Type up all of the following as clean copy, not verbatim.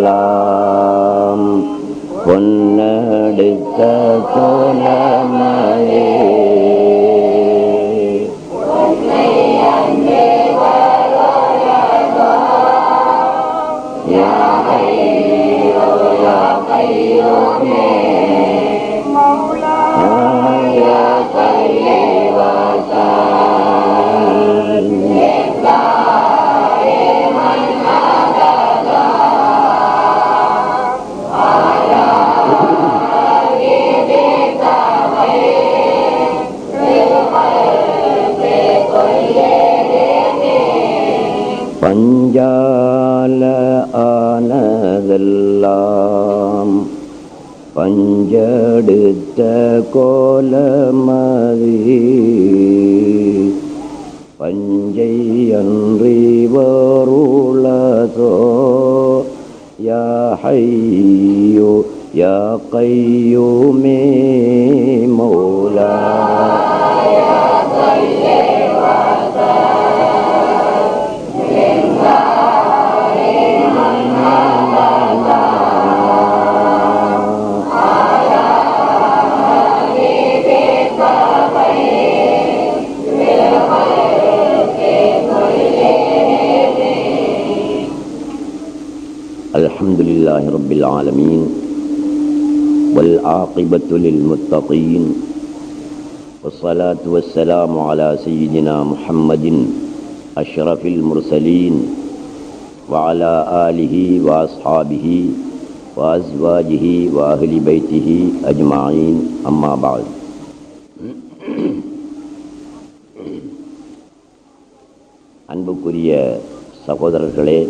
ஆனதெல்லாம் பொன்னெடுத்த கோலமயே பஞ்சால ஆனதெல்லாம் பஞ்செடுத்த கோலமதி பஞ்சை அன்றி வருளதோ யா ஹய்யு யா கய்யூமே மௌலா الحمد لله رب العالمين والعاقبة للمتقين والصلاة والسلام على سيدنا محمد أشرف المرسلين وعلى آله وأصحابه وأزواجه وأهل بيته أجمعين أما بعد அன்புக்குரிய சகோதரர்களே,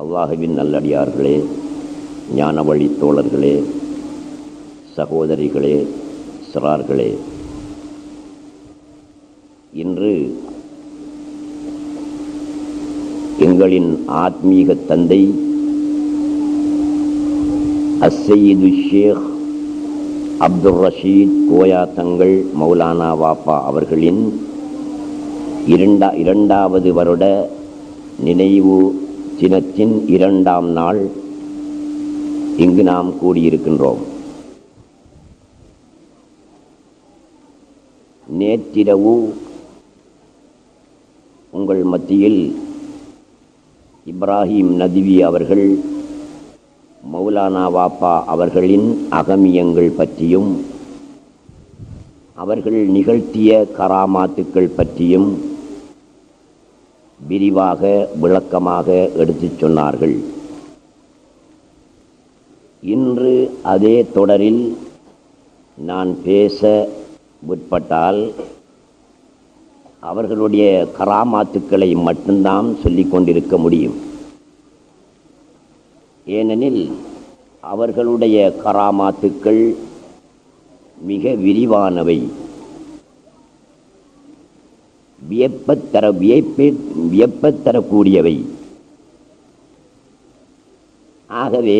அல்லாஹுவின் நல்லடியார்களே, ஞான வழி தோழர்களே, சகோதரிகளே, சிறார்களே, இன்று எங்களின் ஆத்மீக தந்தை அஸ்ஸையிது ஷேக் அப்துல் ரஷீத் கோயா தங்கள் மௌலானா வாப்பா அவர்களின் இரண்டாவது வருட நினைவு தினத்தின் 2ஆம் நாள் இங்கு நாம் கூடியிருக்கின்றோம். நேற்றிரவு உங்கள் மத்தியில் இப்ராஹிம் நதிவி அவர்கள் மௌலானா வாப்பா அவர்களின் அகமியங்கள் பற்றியும் அவர்கள் நிகழ்த்திய கராமாத்துக்கள் பற்றியும் விரிவாக விளக்கமாக எடுத்துச் சொன்னார்கள். இன்று அதே தொடரில் நான் பேச முற்பட்டால் அவர்களுடைய கராமாத்துக்களை மட்டும்தான் சொல்லிக் கொண்டிருக்க முடியும். ஏனெனில் அவர்களுடைய கராமாத்துக்கள் மிக விரிவானவை, வியப்பத்தரக்கூடியவை. ஆகவே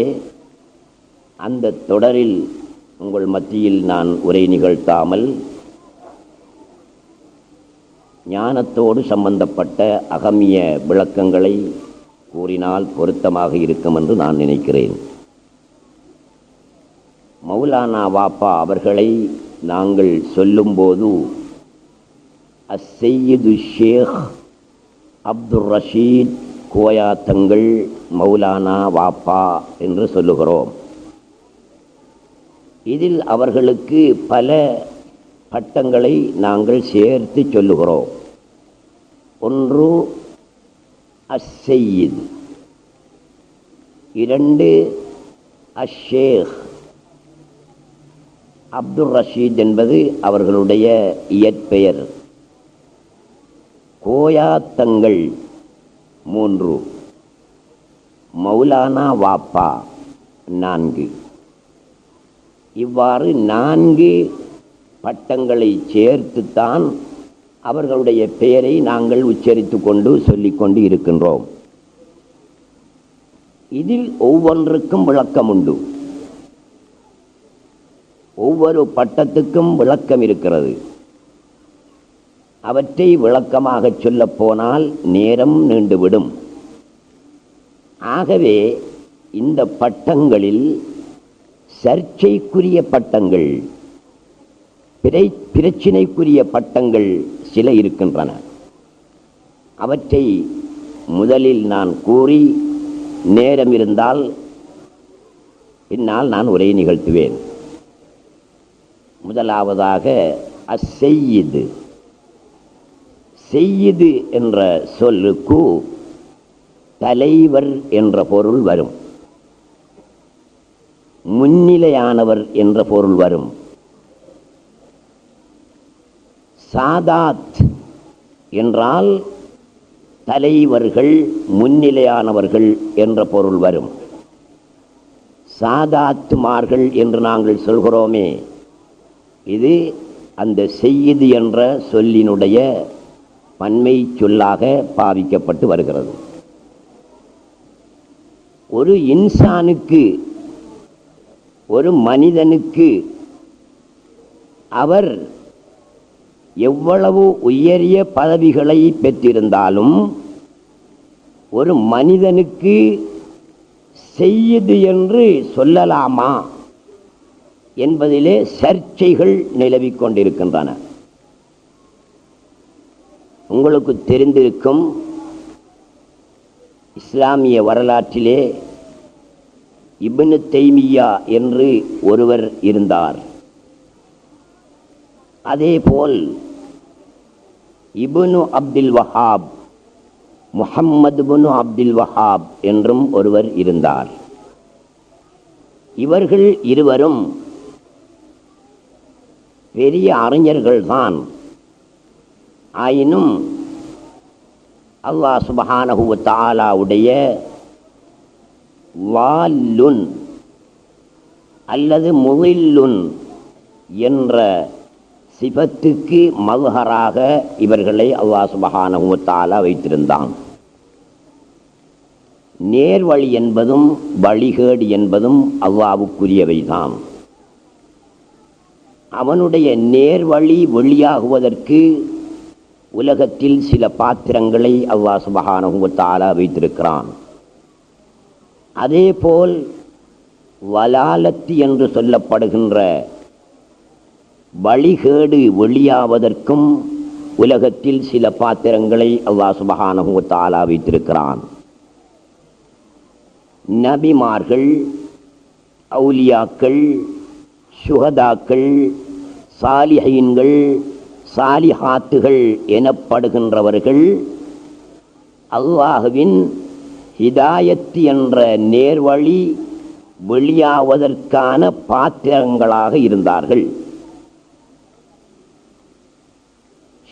அந்த தொடரில் உங்கள் மத்தியில் நான் உரை நிகழ்த்தாமல் ஞானத்தோடு சம்பந்தப்பட்ட அகமிய விளக்கங்களை கூறினால் பொருத்தமாக இருக்கும் என்று நான் நினைக்கிறேன். மௌலானா வாப்பா அவர்களை நாங்கள் சொல்லும்போது அஸ்ஸையிது ஷேக் அப்துல் ரஷீத் கோயா தங்கள் மௌலானா வாப்பா என்று சொல்லுகிறோம். இதில் அவர்களுக்கு பல பட்டங்களை நாங்கள் சேர்த்து சொல்லுகிறோம். ஒன்று அஸ்ஸையித், 2 அஷேக். அப்துல் ரஷீத் என்பது அவர்களுடைய இயற்பெயர். கோயா தங்கள் 3. மௌலானா வாப்பா 4. இவ்வாறு 4 பட்டங்களை சேர்த்துத்தான் அவர்களுடைய பெயரை நாங்கள் உச்சரித்து கொண்டு சொல்லிக்கொண்டு இருக்கின்றோம். இதில் ஒவ்வொன்றுக்கும் விளக்கம் உண்டு. ஒவ்வொரு பட்டத்துக்கும் விளக்கம் இருக்கிறது. அவற்றை விளக்கமாக சொல்லப் போனால் நேரம் நீண்டுவிடும். ஆகவே இந்த பட்டங்களில் சர்ச்சைக்குரிய பட்டங்கள், பிரச்சினைக்குரிய பட்டங்கள் சில இருக்கின்றன. அவற்றை முதலில் நான் கூறி நேரம் இருந்தால் பின்னால் நான் உரை நிகழ்த்துவேன். முதலாவதாக அஸ்ஸையிது. செய்யிது என்ற சொல்லுக்கு தலைவர் என்ற பொருள் வரும், முன்னிலையானவர் என்ற பொருள் வரும். சாதாத் என்றால் தலைவர்கள், முன்னிலையானவர்கள் என்ற பொருள் வரும். சாதாத்துமார்கள் என்று நாங்கள் சொல்கிறோமே, இது அந்த செய்யிது என்ற சொல்லினுடைய பன்மை சொல்லாக பாவிக்கப்பட்டு வருகிறது. ஒரு இன்சானுக்கு, ஒரு மனிதனுக்கு அவர் எவ்வளவு உயரிய பதவிகளை பெற்றிருந்தாலும் ஒரு மனிதனுக்கு செய்யிது என்று சொல்லலாமா என்பதிலே சர்ச்சைகள் நிலவிக் கொண்டிருக்கின்றன. உங்களுக்கு தெரிந்திருக்கும், இஸ்லாமிய வரலாற்றிலே இப்னு தைமியா என்று ஒருவர் இருந்தார். அதேபோல் இப்னு அப்துல் வஹாப், முஹம்மது இப்னு அப்துல் வஹாப் என்றும் ஒருவர் இருந்தார். இவர்கள் இருவரும் பெரிய அறிஞர்கள்தான். ஆயினும் அல்லாஹ் சுப்ஹானஹு வ தஆலாவுடைய வால்லுன் அல்லது முகில்லுன் என்ற சிபத்துக்கு மல்ஹராக இவர்களை அல்லாஹ் சுப்ஹானஹு வ தஆலா வைத்திருந்தான். நேர்வழி என்பதும் வழிகேடு என்பதும் அல்லாஹ்வுக்குரியவைதான். அவனுடைய நேர்வழி வெளியாகுவதற்கு உலகத்தில் சில பாத்திரங்களை அல்லாஹ் சுப்ஹானஹு வ தஆலா வைத்திருக்கிறான். அதேபோல் வலாலத்து என்று சொல்லப்படுகின்ற வழிகேடு வெளியாவதற்கும் உலகத்தில் சில பாத்திரங்களை அல்லாஹ் சுப்ஹானஹு வ தஆலா வைத்திருக்கிறான். நபிமார்கள், அவுலியாக்கள், சுஹதாக்கள், சாலிஹீன்கள், சாலிஹாத்துகள் எனப்படுகின்றவர்கள் அல்லாஹ்வின் ஹிதாயத் என்ற நேர்வழி வெளியாவதற்கான பாத்திரங்களாக இருந்தார்கள்.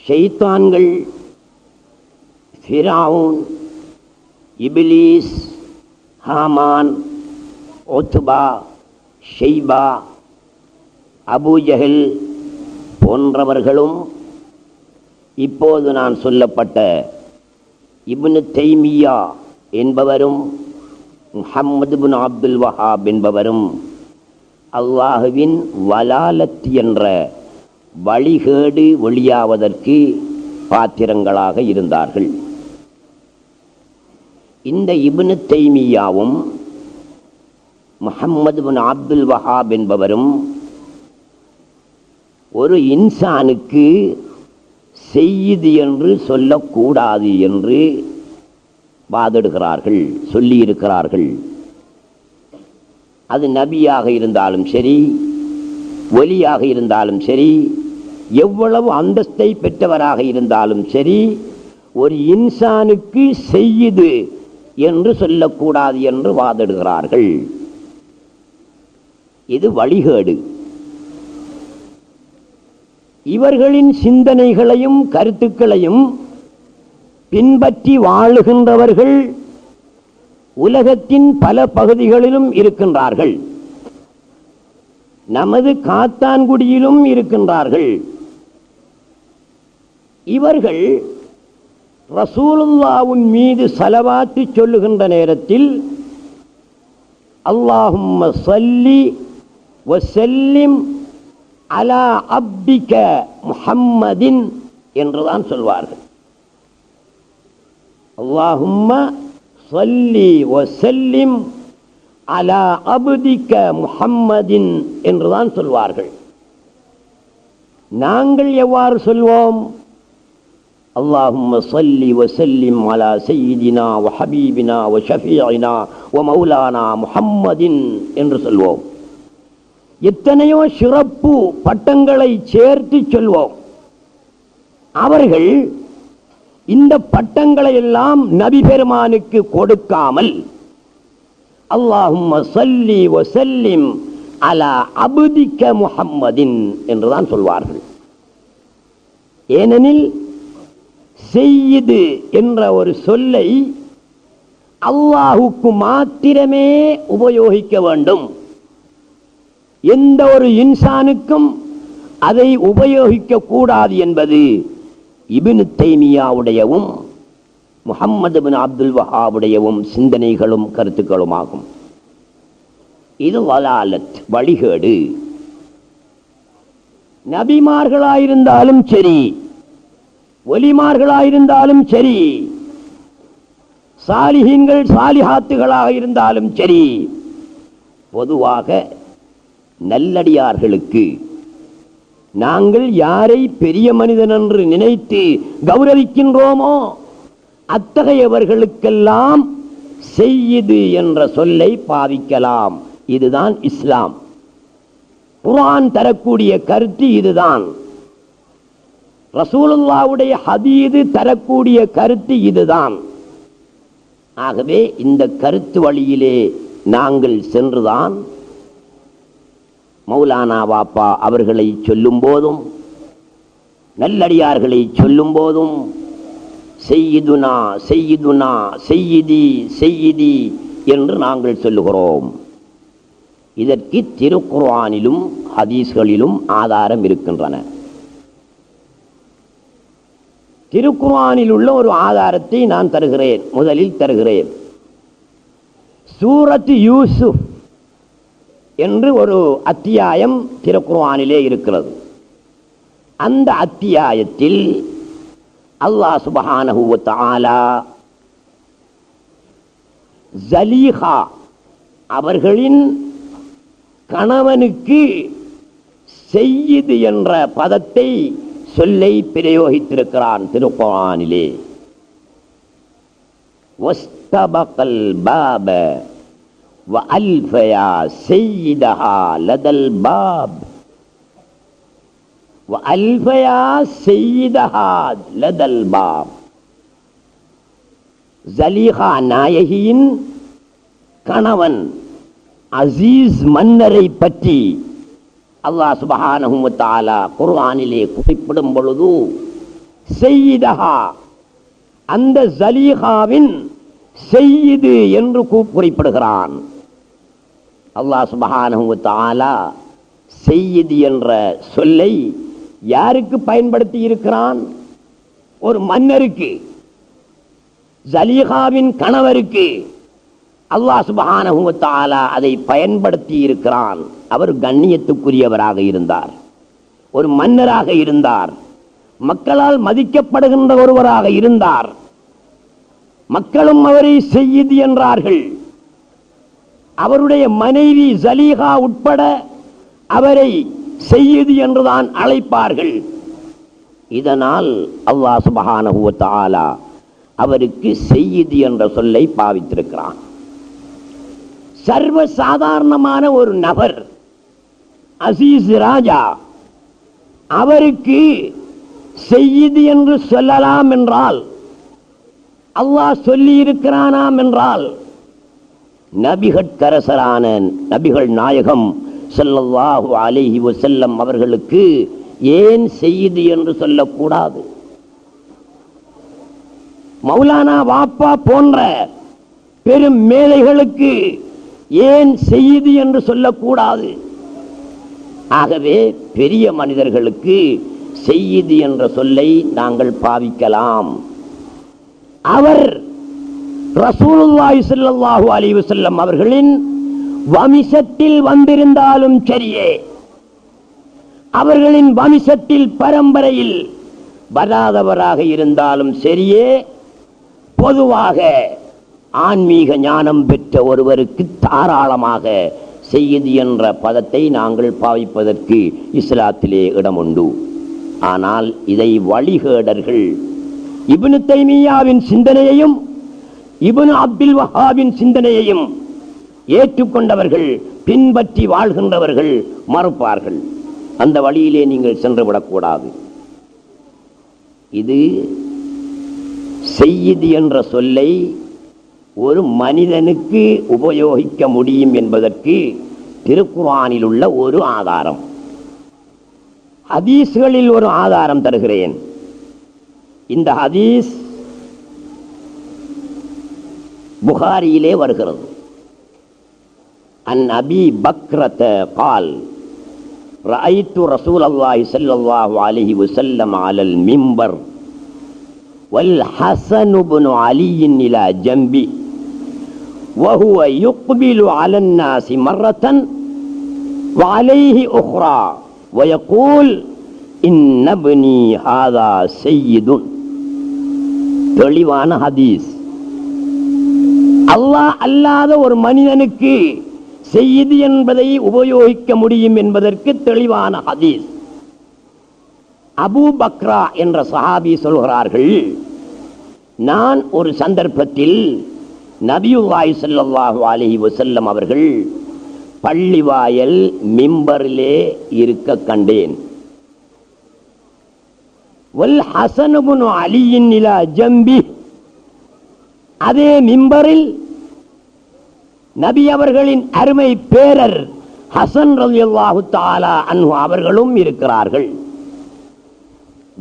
ஷைத்தான்கள், ஃபிரௌன், இப்லீஸ், ஹாமான், உத்பா, ஷைபா, அபூஜஹல் போன்றவர்களும் இப்போது நான் சொல்லப்பட்ட இப்னு தைமியா என்பவரும் முஹம்மது இப்னு அப்துல் வஹாப் என்பவரும் அல்லாஹுவின் வலாலத் என்ற வழிகேடு வெளியாவதற்கு பாத்திரங்களாக இருந்தார்கள். இந்த இப்னு தைமியாவும் முஹம்மது இப்னு அப்துல் வஹாப் என்பவரும் ஒரு இன்சானுக்கு செய்யிது என்று சொல்லக்கூடாது என்று வாதிடுகிறார்கள், சொல்லியிருக்கிறார்கள். அது நபியாக இருந்தாலும் சரி, ஒலியாக இருந்தாலும் சரி, எவ்வளவு அந்தஸ்தை பெற்றவராக இருந்தாலும் சரி, ஒரு இன்சானுக்கு செய்யிது என்று சொல்லக்கூடாது என்று வாதிடுகிறார்கள். இது வழிகேடு. இவர்களின் சிந்தனைகளையும் கருத்துக்களையும் பின்பற்றி வாழுகின்றவர்கள் உலகத்தின் பல பகுதிகளிலும் இருக்கின்றார்கள். நமது காத்தான்குடியிலும் இருக்கின்றார்கள். இவர்கள் ரசூலுல்லாஹ்வின் மீது ஸலவாத்து சொல்லுகின்ற நேரத்தில் அல்லாஹும்ம ஸல்லி வ ஸல்லிம் அலா அப்திக முஹம்மதின் என்றுதான் சொல்வார்கள். அல்லாஹும்ம ஸல்லி வ ஸல்லிம் அலா அப்திக முஹம்மதின் என்றுதான் சொல்வார்கள். நாங்கள் எவ்வாறு சொல்வோம்? அல்லாஹும்ம ஸல்லி வ ஸல்லிம் அலா சய்யிதினா வ ஹபீபினா வ ஷஃபீஇனா வ மௌலானா முஹம்மதின் என்று சொல்வோம். எத்தனையோ சிறப்பு பட்டங்களை சேர்த்து சொல்வோம். அவர்கள் இந்த பட்டங்களை எல்லாம் நபி பெருமானுக்கு கொடுக்காமல் அல்லாஹும்ம ஸல்லி வ ஸல்லிம் அலா அப்திக முஹம்மதின் என்றுதான் சொல்வார்கள். ஏனெனில் செய்யிது என்ற ஒரு சொல்லை அல்லாஹுக்கு மாத்திரமே உபயோகிக்க வேண்டும். எந்த ஒரு இன்சானுக்கும் அதை உபயோகிக்க கூடாது என்பது இப்னு தைமியாவுடையவும் முஹம்மது பின் அப்துல் வஹாபுடையவும் சிந்தனைகளும் கருத்துக்களுமாகும். இது வலாலத், வழிகேடு. நபிமார்களாயிருந்தாலும் சரி, ஒலிமார்களாயிருந்தாலும் சரி, சாலிஹீன்கள் சாலிஹாத்துகளாக இருந்தாலும் சரி, பொதுவாக நல்லடியார்களுக்கு நாங்கள் யாரை பெரிய மனிதன் என்று நினைத்து கௌரவிக்கின்றோமோ அத்தகையவர்களுக்கெல்லாம் செய்யிது என்ற சொல்லை பாவிக்கலாம். இதுதான் இஸ்லாம். குர்ஆன் தரக்கூடிய கருத்து இதுதான். ரசூலுல்லாஹ்வுடைய ஹதீது தரக்கூடிய கருத்து இதுதான். ஆகவே இந்த கருத்து வழியிலே நாங்கள் சென்றுதான் மௌலானா வாப்பா அவர்களை சொல்லும் போதும் நல்லடியார்களை சொல்லும் போதும் செய்யிதுனா செய்யிதுனா செய்யிதி செய்யிதி என்று நாங்கள் சொல்லுகிறோம். இதற்கு திருக்குர்ஆனிலும் ஹதீஸ்களிலும் ஆதாரம் இருக்கின்றன. திருக்குர்ஆனில் உள்ள ஒரு ஆதாரத்தை நான் தருகிறேன், முதலில் தருகிறேன். சூரத் யூசுப் என்று ஒரு அத்தியாயம் திருக்குர்ஆனிலே இருக்கிறது. அந்த அத்தியாயத்தில் அல்லாஹ் சுப்ஹானஹு வ தஆலா ஜலீஹா அவர்களின் கணவனுக்கு செய்யிது என்ற பதத்தை சொல்லை பிரயோகித்திருக்கிறான் திருக்குர்ஆனிலே. வஸ்தபகல் பாப வ அல்ஃபயா சய்யிதஹா லதல் பாப் வ அல்ஃபயா சய்யிதஹா லதல் பாப். ஜலீஹா நாயகியின் கணவன் அசீஸ் மன்னரை பற்றி அல்லாஹ் சுப்ஹானஹு வ தஆலா குர்ஆனிலே குறிப்பிடும் பொழுது சய்யிதஹா, அந்த ஜலீஹாவின் செய்யிது என்று குறிப்பிடுகிறான். அல்லாஹ் சுப்ஹானஹு வ தஆலா செய்யிது என்ற சொல்லை யாருக்கு பயன்படுத்தி இருக்கிறான்? ஒரு மன்னருக்கு, ஜலீஹாவின் கணவருக்கு அல்லாஹ் சுப்ஹானஹு வ தஆலா அதை பயன்படுத்தி இருக்கிறான். அவர் கண்ணியத்துக்குரியவராக இருந்தார், ஒரு மன்னராக இருந்தார், மக்களால் மதிக்கப்படுகின்ற ஒருவராக இருந்தார். மக்களும் அவரை செய்யிது என்றார்கள். அவருடைய மனைவி ஜலீஹா உட்பட அவரை செய்யிது என்றுதான் அழைப்பார்கள். இதனால் அல்லாஹ் சுப்ஹானஹு வ தஆலா அவருக்கு செய்யிது என்ற சொல்லை பாவித்திருக்கிறான். சர்வ சாதாரணமான ஒரு நபர், அசீஸ் ராஜா, அவருக்கு செய்யிது என்று சொல்லலாம் என்றால், அல்லாஹ் சொல்லி இருக்கிறானாம் என்றால், நபிகட்கரசரான நபிகள் நாயகம் ஸல்லல்லாஹு அலைஹி வஸல்லம் அவர்களுக்கு ஏன் செய்யிது என்று சொல்லக்கூடாது? மௌலானா வாப்பா போன்ற பெரும் மேதைகளுக்கு ஏன் செய்தி என்று சொல்லக்கூடாது? ஆகவே பெரிய மனிதர்களுக்கு செய்தி என்ற சொல்லை நாங்கள் பாவிக்கலாம். அவர் ரசூலுல்லாஹி ஸல்லல்லாஹு அலைஹி வஸல்லம் அவர்களின் வம்சத்தில் வந்திருந்தாலும் சரியே, அவர்களின் வம்சத்தில் பரம்பரையில் வராதவராக இருந்தாலும் சரியே, பொதுவாக ஆன்மீக ஞானம் பெற்ற ஒருவருக்கு தாராளமாக செய்தி என்ற பதத்தை நாங்கள் பாவிப்பதற்கு இஸ்லாத்திலே இடம் உண்டு. ஆனால் இதை வழிகேடர்கள் இப்னு தைமிய்யாவின் சிந்தனையையும் இப்னு அப்துல் வஹாபின் சிந்தனையையும் ஏற்றுக்கொண்டவர்கள், பின்பற்றி வாழ்கின்றவர்கள் மறுப்பார்கள். அந்த வழியிலே நீங்கள் சென்று விடக்கூடாது. இது செய்தி என்ற சொல்லை ஒரு மனிதனுக்கு உபயோகிக்க முடியும் என்பதற்கு திருக்குர்ஆனில் உள்ள ஒரு ஆதாரம், ஹதீஸ்களில் ஒரு ஆதாரம் தருகிறேன். இந்த ஹதீஸ் புகாரியிலே வருகிறது. அன் அபி பக்ரத قال رأيت رسول الله صلى الله عليه وسلم على المنبر والحسن بن علي إلى جنبه وهو يقبل على الناس مرة وعليه أخرى ويقول إن ابني هذا سيد. தெளிவான ஹதீஸ். அல்லாஹ் அல்லாத ஒரு மனிதனுக்கு செய்தி என்பதை உபயோகிக்க முடியும் என்பதற்கு தெளிவான ஹதீஸ். அபூ பக்ரா என்ற சஹாபி சொல்கிறார்கள், நான் ஒரு சந்தர்ப்பத்தில் நபியுல்லாஹி ஸல்லல்லாஹு அலைஹி வஸல்லம் அவர்கள் பள்ளிவாயல் மிம்பரிலே இருக்க கண்டேன். வல் ஹஸன் இப்னு அலி இலா ஜம்பி, அதே மிம்பரில் நபி அவர்களின் அருமை பேரர் ஹசன் ரலியல்லாஹு தஆலா அன்ஹு அவர்களும் இருக்கிறார்கள்.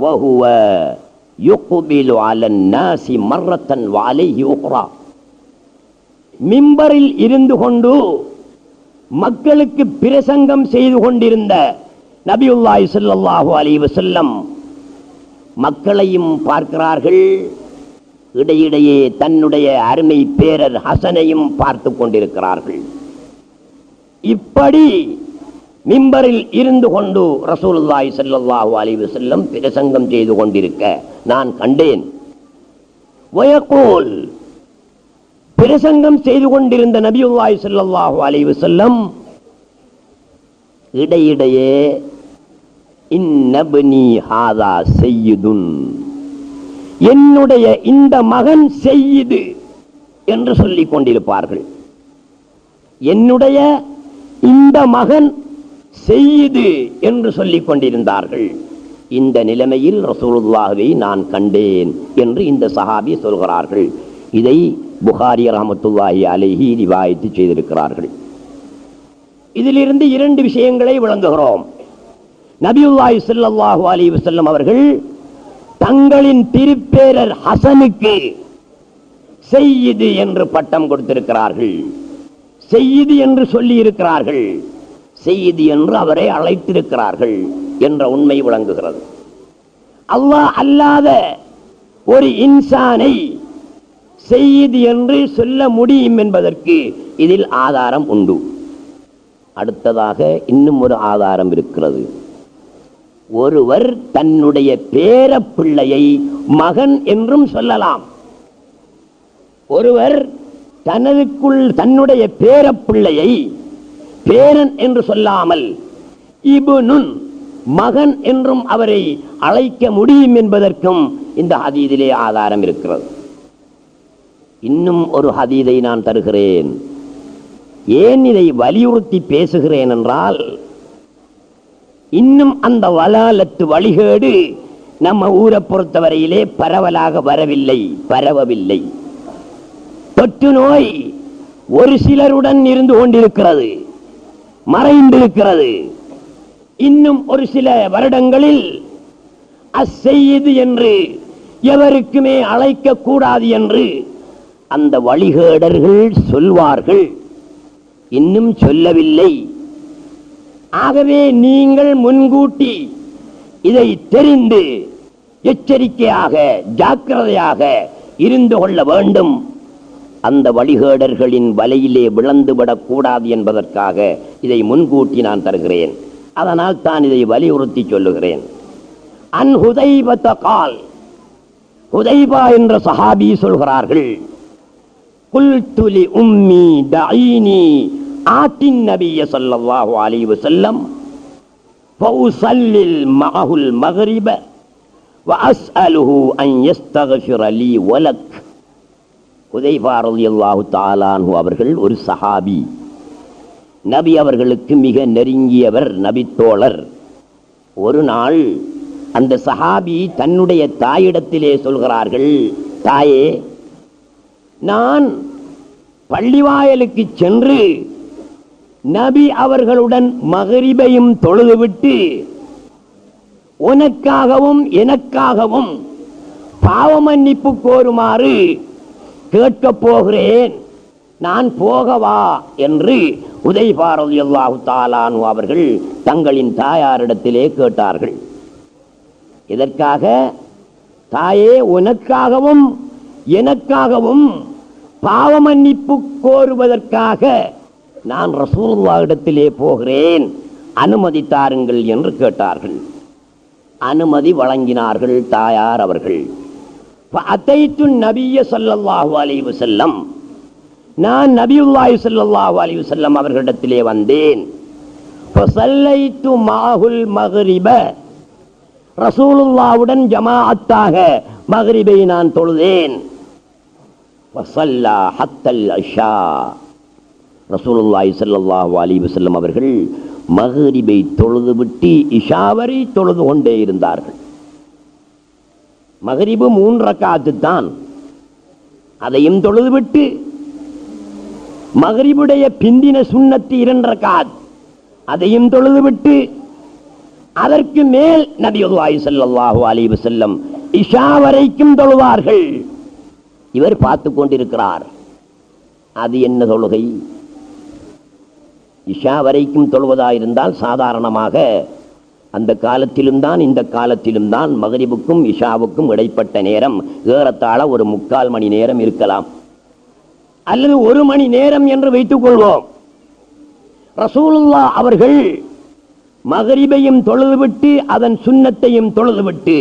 வஹுவ யுக்பிலு அலன் நாஸி மர்ரத்தன் வ அலைஹி உக்ரா, மிம்பரில் இருந்து கொண்டு மக்களுக்கு பிரசங்கம் செய்து கொண்டிருந்த நபியுல்லாஹி ஸல்லல்லாஹு அலைஹி வஸல்லம் மக்களையும் பார்க்கிறார்கள், இடையிடையே தன்னுடைய அருமை பேரர் ஹசனையும் பார்த்து கொண்டிருக்கிறார்கள். இப்படி மிம்பரில் இருந்து கொண்டு ரசூலுல்லாஹி ஸல்லல்லாஹு அலைஹி வஸல்லம் பிரசங்கம் செய்து கொண்டிருக்க நான் கண்டேன். வயகூல், பிரசங்கம் செய்து கொண்டிருந்த நபியுல்லாஹி ஸல்லல்லாஹு அலைஹி வஸல்லம் இடையிடையே இன்னப்னி ஹாதா சய்யிதுன், என்னுடைய இந்த மகன் செய்யிது என்று சொல்லிக் கொண்டிருப்பார்கள். என்னுடைய இந்த மகன் செய்யிது என்று சொல்லிக் கொண்டிருந்தார்கள். இந்த நிலைமையில் ரசூலுல்லாஹ்வை நான் கண்டேன் என்று இந்த சஹாபி சொல்கிறார்கள். இதை புகாரி ரஹ்மத்துல்லாஹி அலைஹி ரிவாயத்து செய்திருக்கிறார்கள். இதிலிருந்து இரண்டு விஷயங்களை விளங்குகிறோம். நபியுல்லாஹி ஸல்லல்லாஹு அலைஹி வஸல்லம் அவர்கள் தங்களின் திருப்பேரர் ஹசனுக்கு செய்யிது என்று பட்டம் கொடுத்திருக்கிறார்கள், செய்யிது என்று சொல்லி இருக்கிறார்கள், செய்யிது என்று அவரை அழைத்திருக்கிறார்கள் என்ற உண்மை விளங்குகிறது. அல்லாஹ் அல்லாத ஒரு இன்சானை செய்யிது என்று சொல்ல முடியும் என்பதற்கு இதில் ஆதாரம் உண்டு. அடுத்ததாக இன்னும் ஒரு ஆதாரம் இருக்கிறது. ஒருவர் தன்னுடைய பேர பிள்ளையை மகன் என்றும் சொல்லலாம். ஒருவர் தன்னுடைய பேர பிள்ளையை பேரன் என்று சொல்லாமல் இப்னுன் மகன் என்றும் அவரை அழைக்க முடியும் என்பதற்கும் இந்த ஹதீஸிலே ஆதாரம் இருக்கிறது. இன்னும் ஒரு ஹதீஸை நான் தருகிறேன். ஏன் இதை வலியுறுத்தி பேசுகிறேன் என்றால், இன்னும் அந்த வலாலத்து வழிகேடு நம்ம ஊரை பொறுத்தவரையிலே பரவலாக பரவவில்லை. தொற்று நோய் ஒரு சிலருடன் இருந்து கொண்டிருக்கிறது, மறைந்திருக்கிறது. இன்னும் ஒரு சில வருடங்களில் அஸ்ஸையிது என்று எவருக்குமே அழைக்க கூடாது என்று அந்த வழிகேடர்கள் சொல்வார்கள், இன்னும் சொல்லவில்லை. ஆகவே நீங்கள் முன்கூட்டி இதை தெரிந்து எச்சரிக்கையாக ஜாக்கிரதையாக இருந்து கொள்ள வேண்டும். அந்த வழிகேடர்களின் வலையிலே விழுந்துவிடக் கூடாது என்பதற்காக இதை முன்கூட்டி நான் தருகிறேன். அதனால் தான் இதை வலியுறுத்தி சொல்லுகிறேன். அன் ஹுதைபத கால், ஹுதைபா என்ற சஹாபி சொல்கிறார்கள், குல்து லி உம்மி தஈனி ஆத்தின் நபிய ஸல்லல்லாஹு அலைஹி வஸல்லம் ஃபஉஸல்லில் மஅஹுல் மக்ரிப வஅஸ்அலுஹு அன் யஸ்தக்ஃபிர லீ வலக். ஹுதைபா ரலியல்லாஹு தஆலா அன்ஹு அவர்கள் ஒரு சஹாபி, நபி அவர்களுக்கு மிக நெருங்கியவர், நபித்தோழர். ஒரு நாள் அந்த சஹாபி தன்னுடைய தாயிடத்திலே சொல்கிறார்கள், தாயே, நான் பள்ளிவாயலுக்கு சென்று நபி அவர்களுடன் மக்ரிபையும் தொழுதுவிட்டு உனக்காகவும் எனக்காகவும் பாவ மன்னிப்பு கோருமாறு கேட்கப் போகிறேன், நான் போகவா என்று ஹுதைபா ரலியல்லாஹு தஆலா அன்ஹு அவர்கள் தங்களின் தாயாரிடத்திலே கேட்டார்கள். இதற்காக, தாயே, உனக்காகவும் எனக்காகவும் பாவ மன்னிப்பு கோருவதற்காக நான் ரசூலுல்லாஹ்விடத்திலே போகிறேன், அனுமதி தாருங்கள் என்று கேட்டார்கள். அனுமதி வழங்கினார்கள் தாயார் அவர்கள். அத்தைத்து நபிய ஸல்லல்லாஹு அலைஹி வஸல்லம், நான் நபியுல்லாஹி ஸல்லல்லாஹு அலைஹி வஸல்லம் அவர்களிடத்திலே வந்தேன். ஃபஸல்லைத்து மஅஹுல் மக்ரிப, ரசூலுல்லாஹ்வுடன் ஜமாஅத்தாக மக்ரிபை நான் தொழுதேன். ஃபஸல்லா ஹத்தல் இஷா, ரசூலுல்லாஹி ஸல்லல்லாஹு அலைஹி வஸல்லம் அவர்கள் மக்ரிபை தொழுதுவிட்டு இஷாவரை தொழுது கொண்டே இருந்தார்கள். மக்ரிபு 3 ரக்காத்து தான், அதையும் தொழுதுவிட்டு மக்ரிபுடைய பிந்தின சுன்னத்து 2 ரக்காத், அதையும் தொழுதுவிட்டு அதற்கு மேல் நபியுல்லாஹி ஸல்லல்லாஹு அலைஹி வஸல்லம் இஷா வரைக்கும் தொழுவார்கள். இவர் பார்த்து கொண்டிருக்கிறார். அது என்ன தொழுகை? இஷா வரைக்கும் தொழுவதாயிருந்தால் சாதாரணமாக அந்த காலத்திலும் தான் இந்த காலத்திலும் தான் மக்ரிபுக்கும் இஷாவுக்கும் இடைப்பட்ட நேரம் ஏறத்தாழ ஒரு 3/4 மணி நேரம் இருக்கலாம், அல்லது 1 மணி நேரம் என்று வைத்துக் கொள்வோம். ரசூலுல்லாஹ் அவர்கள் மக்ரிபையும் தொழுதுவிட்டு அதன் சுன்னத்தையும் தொழுதுவிட்டு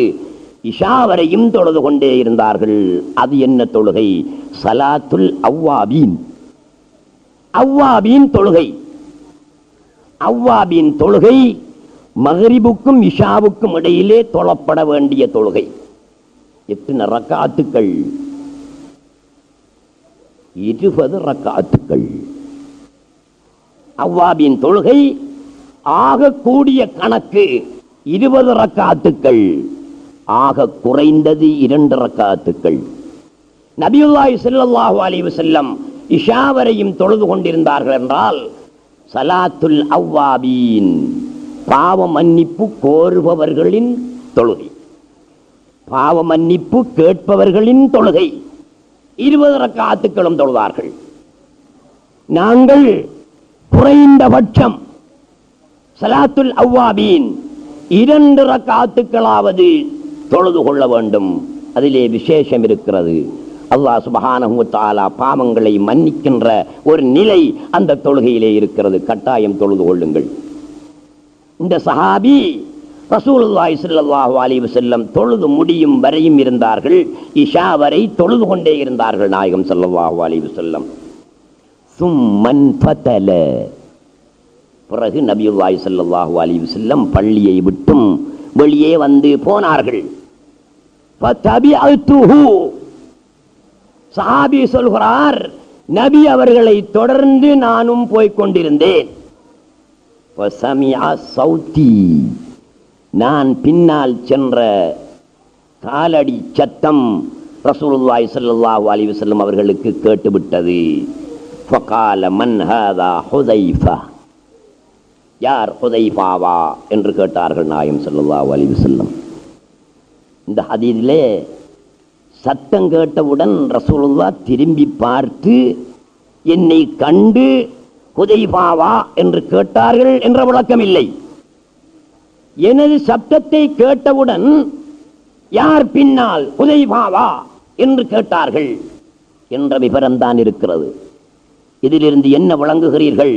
இஷா வரையும் தொழுது கொண்டே இருந்தார்கள். அது என்ன தொழுகை? சலாத்துல் அவ்வாபீன், அவ்வாபீன் தொழுகை. அவ்வாபீன் தொழுகை மக்ரிபுக்கும் இஷாவுக்கும் இடையிலே தொழப்பட வேண்டிய தொழுகை. எத்தனை ரக்காத்துக்கள்? 20 ரக்காத்துக்கள். அவ்வாபின் தொழுகை ஆக கூடிய கணக்கு 20 ரக்காத்துக்கள், ஆக குறைந்தது 2 ரக்காத்துக்கள். நபியுல்லாஹி ஸல்லல்லாஹு அலைஹி வஸல்லம் இஷா வரையும் தொழுது கொண்டிருந்தார்கள் என்றால் சலாத்துல் அவ்வாபீன், பாவ மன்னிப்பு கோருபவர்களின் தொழுகை, பாவ மன்னிப்பு கேட்பவர்களின் தொழுகை 20 ரக்காத்துக்களும் தொழுதார்கள். நாங்கள் குறைந்தபட்சம் சலாத்துல் அவ்வாபீன் 2 ரக்காத்துக்களாவது தொழுது கொள்ள வேண்டும். அதிலே விசேஷம் இருக்கிறது. அல்லாஹ் சுப்ஹானஹு வ தஆலா பாவங்களை மன்னிக்கின்ற ஒரு நிலை அந்த தொழுகையிலே இருக்கிறது. கட்டாயம் தொழுது கொள்ளுங்கள். இந்த சஹாபி ரசூலுல்லாஹி ஸல்லல்லாஹு அலைஹி வஸல்லம் தொழுது முடியும் வரையும் இருந்தார்கள். இஷா வரை தொழுது கொண்டே இருந்தார்கள் நாயகம் ஸல்லல்லாஹு அலைஹி வஸல்லம். சும்மன் ஃபதல, பிறகு நபியுல்லாஹி ஸல்லல்லாஹு அலைஹி வஸல்லம் பள்ளியை விட்டும் வெளியே வந்து போனார்கள். ஃபதபிஅத்துஹு, சஹாபி சொல்கிறார், நபி அவர்களை தொடர்ந்து நானும் போய்க் கொண்டிருந்தேன். ஃபஸமிஅ ஸௌதி, நான் பின்னால் சென்ற காலடி சத்தம் ரசூலுல்லாஹி ஸல்லல்லாஹு அலைஹி வஸல்லம் அவர்களுக்கு கேட்டுவிட்டது. ஃபகால மன் ஹாதா ஹுதைஃபா, யார் ஹுதைஃபாவா என்று கேட்டார்கள் நாயகம் ஸல்லல்லாஹு அலைஹி வஸல்லம். இந்த ஹதீஸிலே சத்தம் கேட்டவுடன் ரசூலுல்லாஹ் திரும்பி பார்த்து என்னை கண்டு ஹுதைஃபாவா என்று கேட்டார்கள் என்ற விளக்கம் இல்லை. எனது சப்தத்தை கேட்டவுடன் யார் பின்னால் ஹுதைஃபாவா என்று கேட்டார்கள் என்ற விவரம்தான் இருக்கிறது. இதிலிருந்து என்ன விளங்குகிறீர்கள்?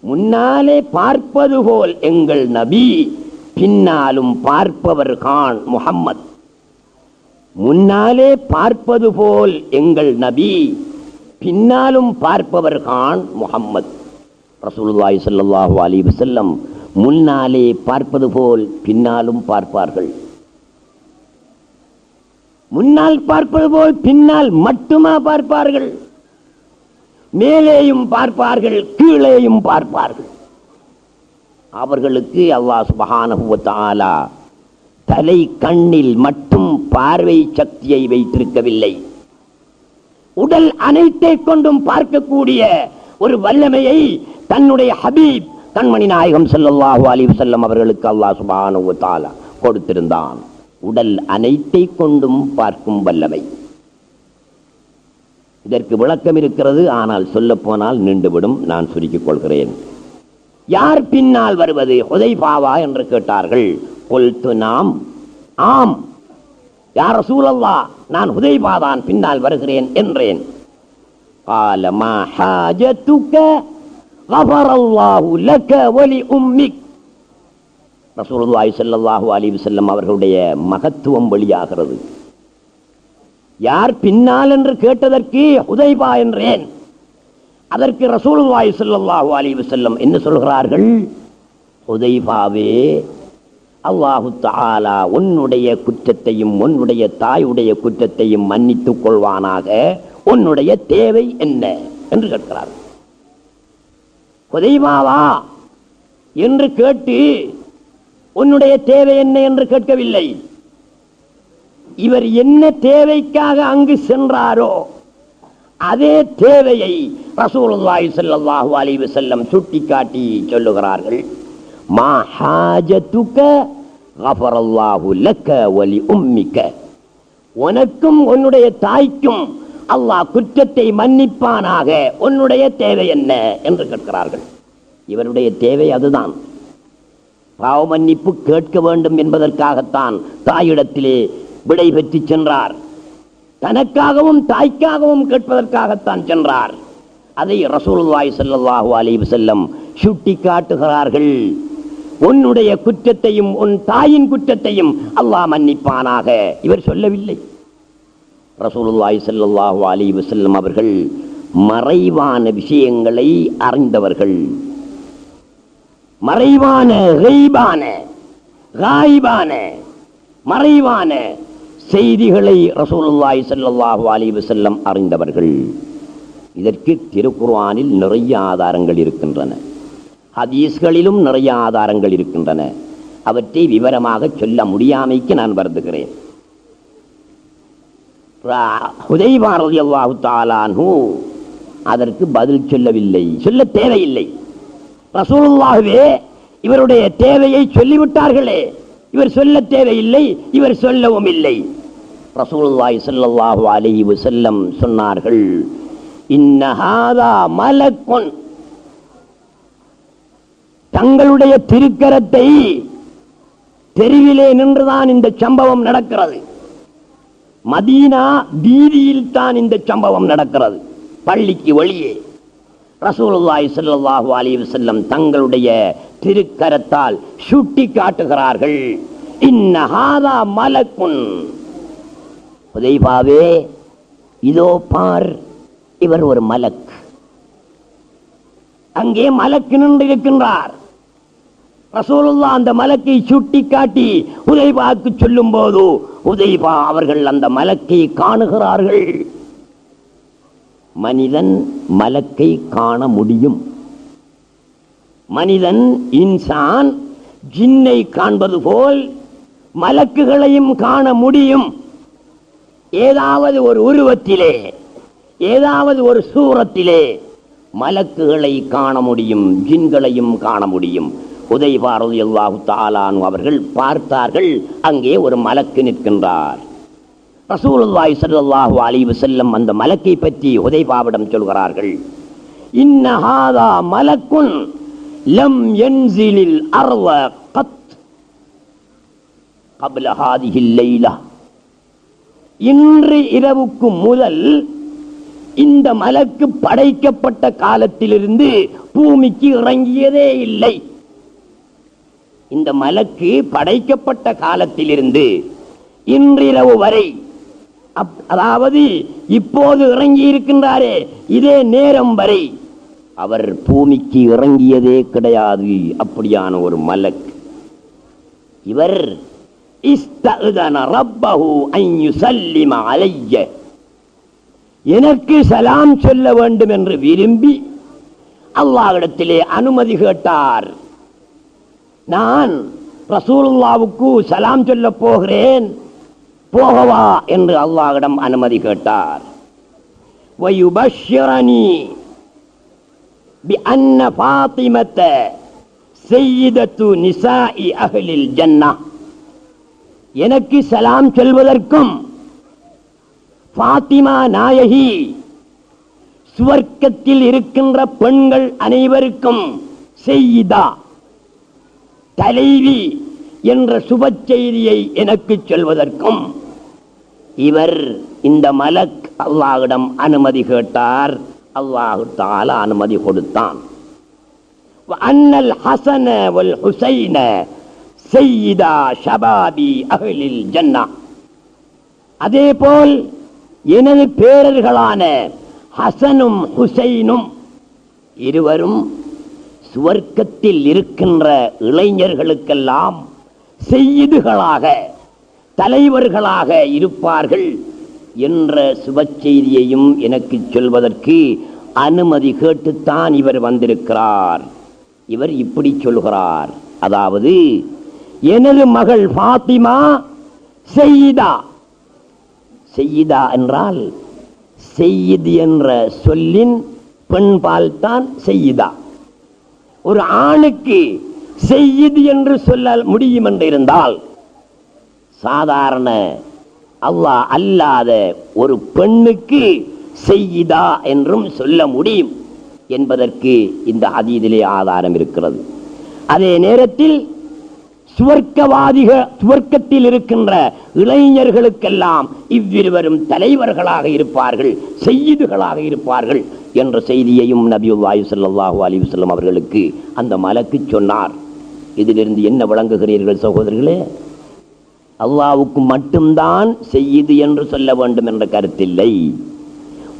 முன்னாலே பார்ப்பது போல் எங்கள் நபி, பின்னாலும் பார்ப்பவர் கான் முஹம்மத். முன்னாலே பார்ப்பது போல் எங்கள் நபி, பின்னாலும் பார்ப்பவர் கான் முஹம்மத். ரசூலுல்லாஹி ஸல்லல்லாஹு அலைஹி வஸல்லம் முன்னாலே பார்ப்பது போல் பின்னாலும் பார்ப்பார்கள். முன்னால் பார்ப்பது போல் பின்னால் மட்டுமா பார்ப்பார்கள்? மேலேயும் பார்ப்பார்கள், கீழேயும் பார்ப்பார்கள். அவர்களுக்கு அல்லாஹ் சுப்ஹானஹு வ தஆலா தலை கண்ணில் மட்டும் பார்வை சக்தியை வைத்திருக்கவில்லை, உடல் அனைத்தை கொண்டும் பார்க்கக்கூடிய ஒரு வல்லமையை தன்னுடைய ஹபீப் கண்மணி நாயகம் ஸல்லல்லாஹு அலைஹி வஸல்லம் அவர்களுக்கு அல்லாஹ் சுப்ஹானஹு வ தஆலா கொடுத்திருந்தான். உடல் அனைத்தை கொண்டும் பார்க்கும் வல்லமை. இதற்கு விளக்கம் இருக்கிறது, ஆனால் சொல்ல போனால் நீண்டுவிடும். நான் சுருக்கிக் கொள்கிறேன். யார் பின்னால் வருவது? ஹுதைஃபாவா என்று கேட்டார்கள். குல்து நாம், ஆம் யா ரசூலல்லாஹ், நான் ஹுதைஃபா தான் பின்னால் வருகிறேன் என்றேன். قال ما حاجتك غفر الله لك ولأمك. ரசூலுல்லாஹி ஸல்லல்லாஹு அலைஹி வஸல்லம் அவர்களுடைய மகத்துவம் வெளியாகிறது. யார் பின்னால் என்று கேட்டதற்கு ஹுதைஃபா என்றேன். அதற்கு ரசூலுல்லாஹி ஸல்லல்லாஹு அலைஹி வஸல்லம் என்ன சொல்கிறார்கள்? ஹுதைஃபாவே, அல்லாஹு தஆலா உன்னுடைய குற்றத்தையும் உன்னுடைய தாயுடைய குற்றத்தையும் மன்னித்துக் கொள்வானாக. உன்னுடைய தேவை என்ன என்று கேட்கிறார். ஹுதைஃபாவா என்று கேட்டு உன்னுடைய தேவை என்ன என்று கேட்கவில்லை. இவர் என்ன தேவைக்காக அங்கு சென்றாரோ அதே தேவையை ரசூலுல்லாஹி ஸல்லல்லாஹு அலைஹி வஸல்லம் சுட்டிக்காட்டி சொல்லுகிறார்கள். மா ஹாஜதுக கஃபரல்லாஹு லக வலி உம்மிக. உனக்கும் உன்னுடைய தாய்க்கும் அல்லாஹ் குற்றத்தை மன்னிப்பானாக. உன்னுடைய தேவை என்ன என்று கேட்கிறார்கள். இவருடைய தேவை அதுதான். பாவ மன்னிப்பு கேட்க வேண்டும் என்பதற்காகத்தான் தாயிடத்திலே விடை பெற்று சென்றார். தனக்காகவும் தாய்க்காகவும் கேட்பதற்காகத்தான் சென்றார். அதை ரசூலுல்லாஹி ஸல்லல்லாஹு அலைஹி வஸல்லம் சுட்டி காட்டுகிறார்கள். உன்னுடைய குற்றத்தையும் உன் தாயின் குற்றத்தையும் அல்லாஹ் மன்னிப்பானாக. இவர் சொல்லவில்லை. ரசூலுல்லாஹி ஸல்லல்லாஹு அலைஹி வஸல்லம் அவர்கள் மறைவான விஷயங்களை அறிந்தவர்கள். மறைவான காயிபான மறைவான செய்திகளை ரசூலுல்லாஹி ஸல்லல்லாஹு அலைஹி வஸல்லம் அறிந்தவர்கள். இதற்கு திருக்குர்ஆனில் நிறைய ஆதாரங்கள் இருக்கின்றன, ஹதீஸ்களிலும் நிறைய ஆதாரங்கள் இருக்கின்றன. அவற்றை விவரமாக சொல்ல முடியாமைக்கு நான் வருந்துகிறேன். ஹுதைஃபா ரலியல்லாஹு தஆலா அன்ஹு அதற்கு பதில் சொல்லவில்லை, சொல்ல தேவையில்லை. ரசூலுல்லாஹ்வே இவருடைய தேவையை சொல்லிவிட்டார்களே, இவர் சொல்ல தேவையில்லை, இவர் சொல்லவும் இல்லை. ரசூலுல்லாஹி ஸல்லல்லாஹு அலைஹி வஸல்லம் சொன்னார்கள், இன்ன ஹாதா மலக்குன். தங்களுடைய திருக்கரத்தை தெருவிலே நின்றுதான் இந்த சம்பவம் நடக்கிறது. மதீனா வீதியில் தான் இந்த சம்பவம் நடக்கிறது, பள்ளிக்கு வெளியே. ரசூலுல்லாஹி ஸல்லல்லாஹு அலைஹி வஸல்லம் தங்களுடைய திருக்கரத்தால் சுட்டி காட்டுகிறார்கள், இன்ன ஹாதா மலக்குன். ஹுதைஃபாவே, இதோ பார், இவர் ஒரு மலக். அங்கே மலக்கு நின்று இருக்கின்றார். ரசூலுல்லாஹ் அந்த மலக்கை சுட்டி காட்டி ஹுதைஃபாவுக்கு சொல்லும் போது ஹுதைஃபா அவர்கள் அந்த மலக்கை காணுகிறார்கள். மனிதன் மலக்கை காண முடியும். மனிதன் இன்சான் ஜின்னை காண்பது போல் மலக்குகளையும் காண முடியும். ஏதாவது ஒரு உருவத்திலே, ஏதாவது ஒரு சூரத்திலே மலக்குகளை காண முடியும், ஜின்களையும் காண முடியும். ஹுதைஃபா ரலியல்லாஹு தஆலா அன்ஹு அவர்கள் பார்த்தார்கள், அங்கே ஒரு மலக்கு நிற்கின்றார். ரசூலுல்லாஹி ஸல்லல்லாஹு அலைஹி வஸல்லம் அந்த மலக்கை பற்றி ஹுதைஃபாவிடம் சொல்கிறார்கள், இன்ன ஹாதா மலக்குன் லம் யன்ஸிலில் அர்த கத் قبل هذه الليلة. இன்று இரவுக்கு முதல் இந்த மலக்கு படைக்கப்பட்ட காலத்திலிருந்து பூமிக்கு இறங்கியதே இல்லை. இந்த மலக்கு படைக்கப்பட்ட காலத்திலிருந்து இன்றிரவு வரை, அதாவது இப்போது இறங்கி இருக்கின்றாரே இதே நேரம் வரை அவர் பூமிக்கு இறங்கியதே கிடையாது. அப்படியான ஒரு மலக். இவர் இஸ்தஅதன ரப்பஹு அன் யுஸல்லிம அலைய, எனக்கு சலாம் சொல்ல வேண்டும் என்று விரும்பி அல்லாஹ்விடத்திலே அனுமதி கேட்டார். நான் ரசூலுல்லாஹ்வுக்கு சலாம் சொல்ல போகிறேன், போகவா என்று அல்லாஹ்விடம் அனுமதி கேட்டார். வயுபஷ்ஷிரனி பிஅன்ன ஃபாத்திமத சய்யிதத்து நிசாஇ அஹ்லில் ஜன்னah, எனக்கு சலாம் சொல்வதற்கும் ஃபாத்திமா நாயகி சுவர்க்கத்தில் இருக்கின்ற பெண்கள் அனைவருக்கும் சய்யிதா தலைவி என்ற சுப செய்தியை எனக்கு சொல்வதற்கும் இவர் இந்த மலக் அல்லாஹ்விடம் அனுமதி கேட்டார். அல்லாஹ் தஆலா அனுமதி கொடுத்தான். அன்னல் ஹஸன வல் ஹுஸைன சய்யிதா ஷபாபி அஹ்லில் ஜன்னah, அதேபோல் எனது பேரர்களான ஹசனும் ஹுசைனும் இருவரும் சுவர்க்கத்தில் இருக்கின்ற இளைஞர்களுக்கெல்லாம் செய்திகளாக தலைவர்களாக இருப்பார்கள் என்ற சுப செய்தியையும் எனக்கு சொல்வதற்கு அனுமதி கேட்டுத்தான் இவர் வந்திருக்கிறார். இவர் இப்படி சொல்கிறார், அதாவது எனது மகள் ஃபாத்திமா செய்யிதா. செய்யிதா என்றால் செய்யித் என்ற சொல்லின் பெண்பால் தான் செய்யிதா. ஒரு ஆணுக்கு செய்யித் என்று சொல்ல முடியும் என்று இருந்தால் சாதாரண அல்லாஹ் அல்லாத ஒரு பெண்ணுக்கு செய்யிதா என்றும் சொல்ல முடியும் என்பதற்கு இந்த ஹதீஸிலே ஆதாரம் இருக்கிறது. அதே நேரத்தில் சுவர்க்கத்தில் இருக்கின்ற இளைஞர்களுக்கெல்லாம் இவ்விருவரும் தலைவர்களாக இருப்பார்கள், செய்யிதுகளாக இருப்பார்கள் என்ற செய்தியையும் நபியுல்லாஹி ஸல்லல்லாஹு அலைஹி வஸல்லம் அவர்களுக்கு அந்த மலக்கு சொன்னார். இதிலிருந்து என்ன விளங்குகிறீர்கள் சகோதரர்களே? அல்லாஹ்வுக்கு மட்டும்தான் செய்யிது என்று சொல்ல வேண்டும் என்ற கருத்தில்லை.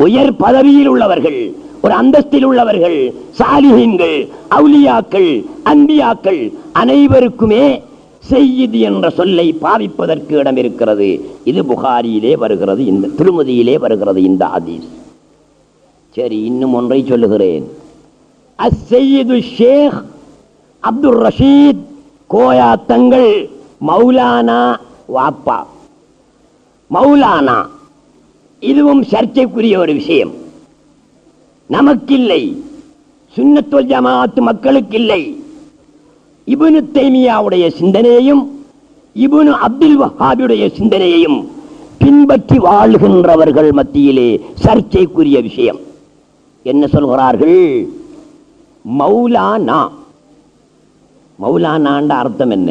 உயர் பதவியில் உள்ளவர்கள், ஒரு அந்தஸ்தில் உள்ளவர்கள், சாலிஹீன்கள், அவுலியாக்கள், அன்பியாக்கள் அனைவருக்குமே செய்யிது என்ற சொல்லை பாவிப்பதற்கு இடம் இருக்கிறது. இது புகாரியிலே வருகிறது, இந்த திருமதியிலே வருகிறது இந்த ஹதீஸ். சரி, இன்னும் ஒன்றை சொல்லுகிறேன். அஸ்ஸய்யிது ஷேக் அப்துல் ரஷீத் கோயா தங்கள் மௌலானா வாப்பா. மௌலானா இதுவும் சர்ச்சைக்குரிய ஒரு விஷயம். நமக்கில்லை, சுன்னத் வல் ஜமாஅத் மக்களுக்கு இல்லை. இப்னு தைமியாவுடைய சிந்தனையையும் இப்னு அப்துல் வஹ்ஹாபுடைய சிந்தனையையும் பின்பற்றி வாழ்கின்றவர்கள் மத்தியிலே சர்ச்சைக்குரிய விஷயம். என்ன சொல்கிறார்கள்? மௌலானா. மௌலானான்ற அர்த்தம் என்ன?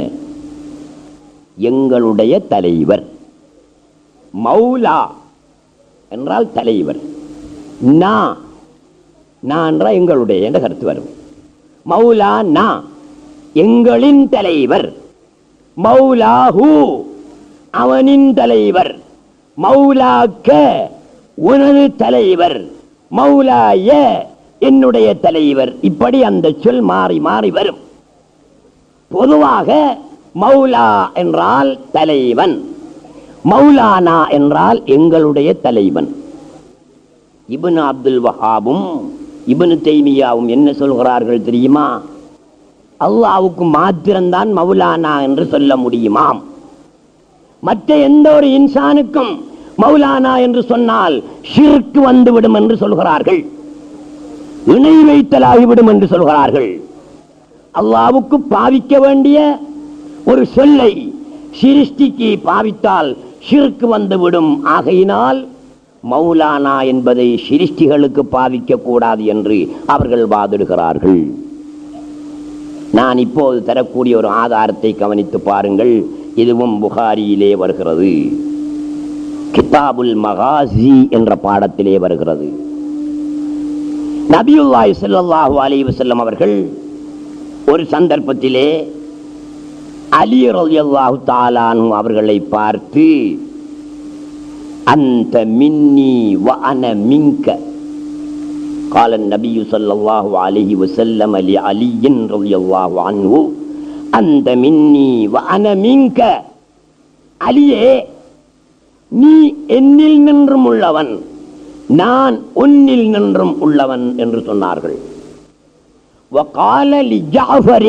எங்களுடைய தலைவர். மௌலா என்றால் தலைவர். நான் என்றால் எங்களுடைய என்ற கருத்து வரும். மௌலானா எங்களின் தலைவர். மௌலாஹு அவனின் தலைவர். மௌலாக்க உனது தலைவர். மௌலாய என்னுடைய தலைவர். இப்படி அந்த சொல் மாறி மாறி வரும். பொதுவாக மௌலா என்றால் தலைவன், மௌலானா என்றால் எங்களுடைய தலைவன். இப்னு அப்துல் வஹாபும் இப்னு தைமியாவும் என்ன சொல்கிறார்கள் தெரியுமா? அல்லாஹ்வுக்கு மாத்திரம்தான் மௌலானா என்று சொல்ல முடியுமாம். மற்ற எந்த ஒரு இன்சானுக்கும் மௌலானா என்று சொன்னால் ஷிர்க் வந்துவிடும் என்று சொல்கிறார்கள், இணை வைத்தலாகிவிடும் என்று சொல்கிறார்கள். அல்லாஹ்வுக்கு பாவிக்க வேண்டிய ஒரு சொல்லை சிருஷ்டிக்கு பாவித்தால் ஷிர்க் வந்துவிடும். ஆகையினால் மௌலானா என்பதை சிருஷ்டிகளுக்கு பாவிக்க கூடாது என்று அவர்கள் வாதிடுகிறார்கள். நான் இப்போது தரக்கூடிய ஒரு ஆதாரத்தை கவனித்து பாருங்கள். இதுவும் புகாரியிலே வருகிறது. கிதாபுல் மகாசி என்ற பாடத்திலே வருகிறது. நபியுல்லாஹி ஸல்லல்லாஹு அலைஹி வஸல்லம் அவர்கள் ஒரு சந்தர்ப்பத்திலே அலி ரலியல்லாஹு தஆலா அன்ஹு அவர்களை பார்த்து, அன்த மின்னி வ அன மின்க قال النبي صلى الله عليه وسلم لعلي رضي الله عنه أنت مني وأنا منك. அலியே, நீ என்னில் நின்றும் உள்ளவன், நான் உன்னில் நின்றும் உள்ளவன் என்று சொன்னார்கள். وقال لجعفر,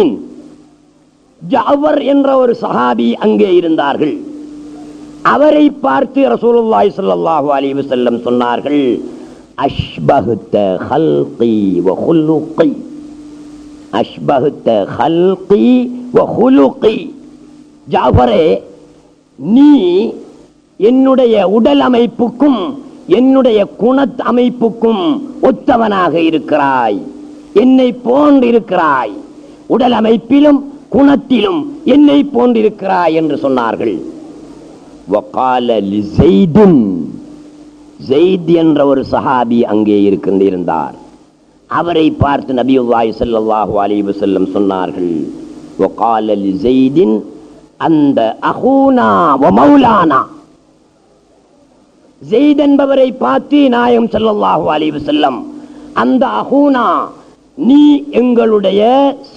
ஜஅஃபர் என்ற ஒரு சஹாபி அங்கே இருந்தார்கள். அவரை பார்த்து ரசூலுல்லாஹி ஸல்லல்லாஹு அலைஹி வஸல்லம் சொன்னார்கள், அஷ்பஹத ஹல்கி வ குலுகி, அஷ்பஹத ஹல்கி வ குலுகி. ஜஅஃபரே, நீ என்னுடைய உடல் அமைப்புக்கும் என்னுடைய குண அமைப்புக்கும் ஒத்தவனாக இருக்கிறாய், என்னை போன்றிருக்கிறாய், உடல் அமைப்பிலும் குணத்திலும் என்னை போன்றிருக்கிறாய் என்று சொன்னார்கள். வகால லிஸைதின், ஸைத் என்ற ஒரு சஹாபி அங்கே இருந்தார். அவரை பார்த்து நபியுல்லாஹி ஸல்லல்லாஹு அலைஹி வஸல்லம் சொன்னார்கள், வகால லிஸைதின் அந்த அஹூனா வ மௌலானா. ஸைத் என்பவரை பார்த்து நாயகம் ஸல்லல்லாஹு அலைஹி வஸல்லம், அந்த அஹூனா, நீ எங்களுடைய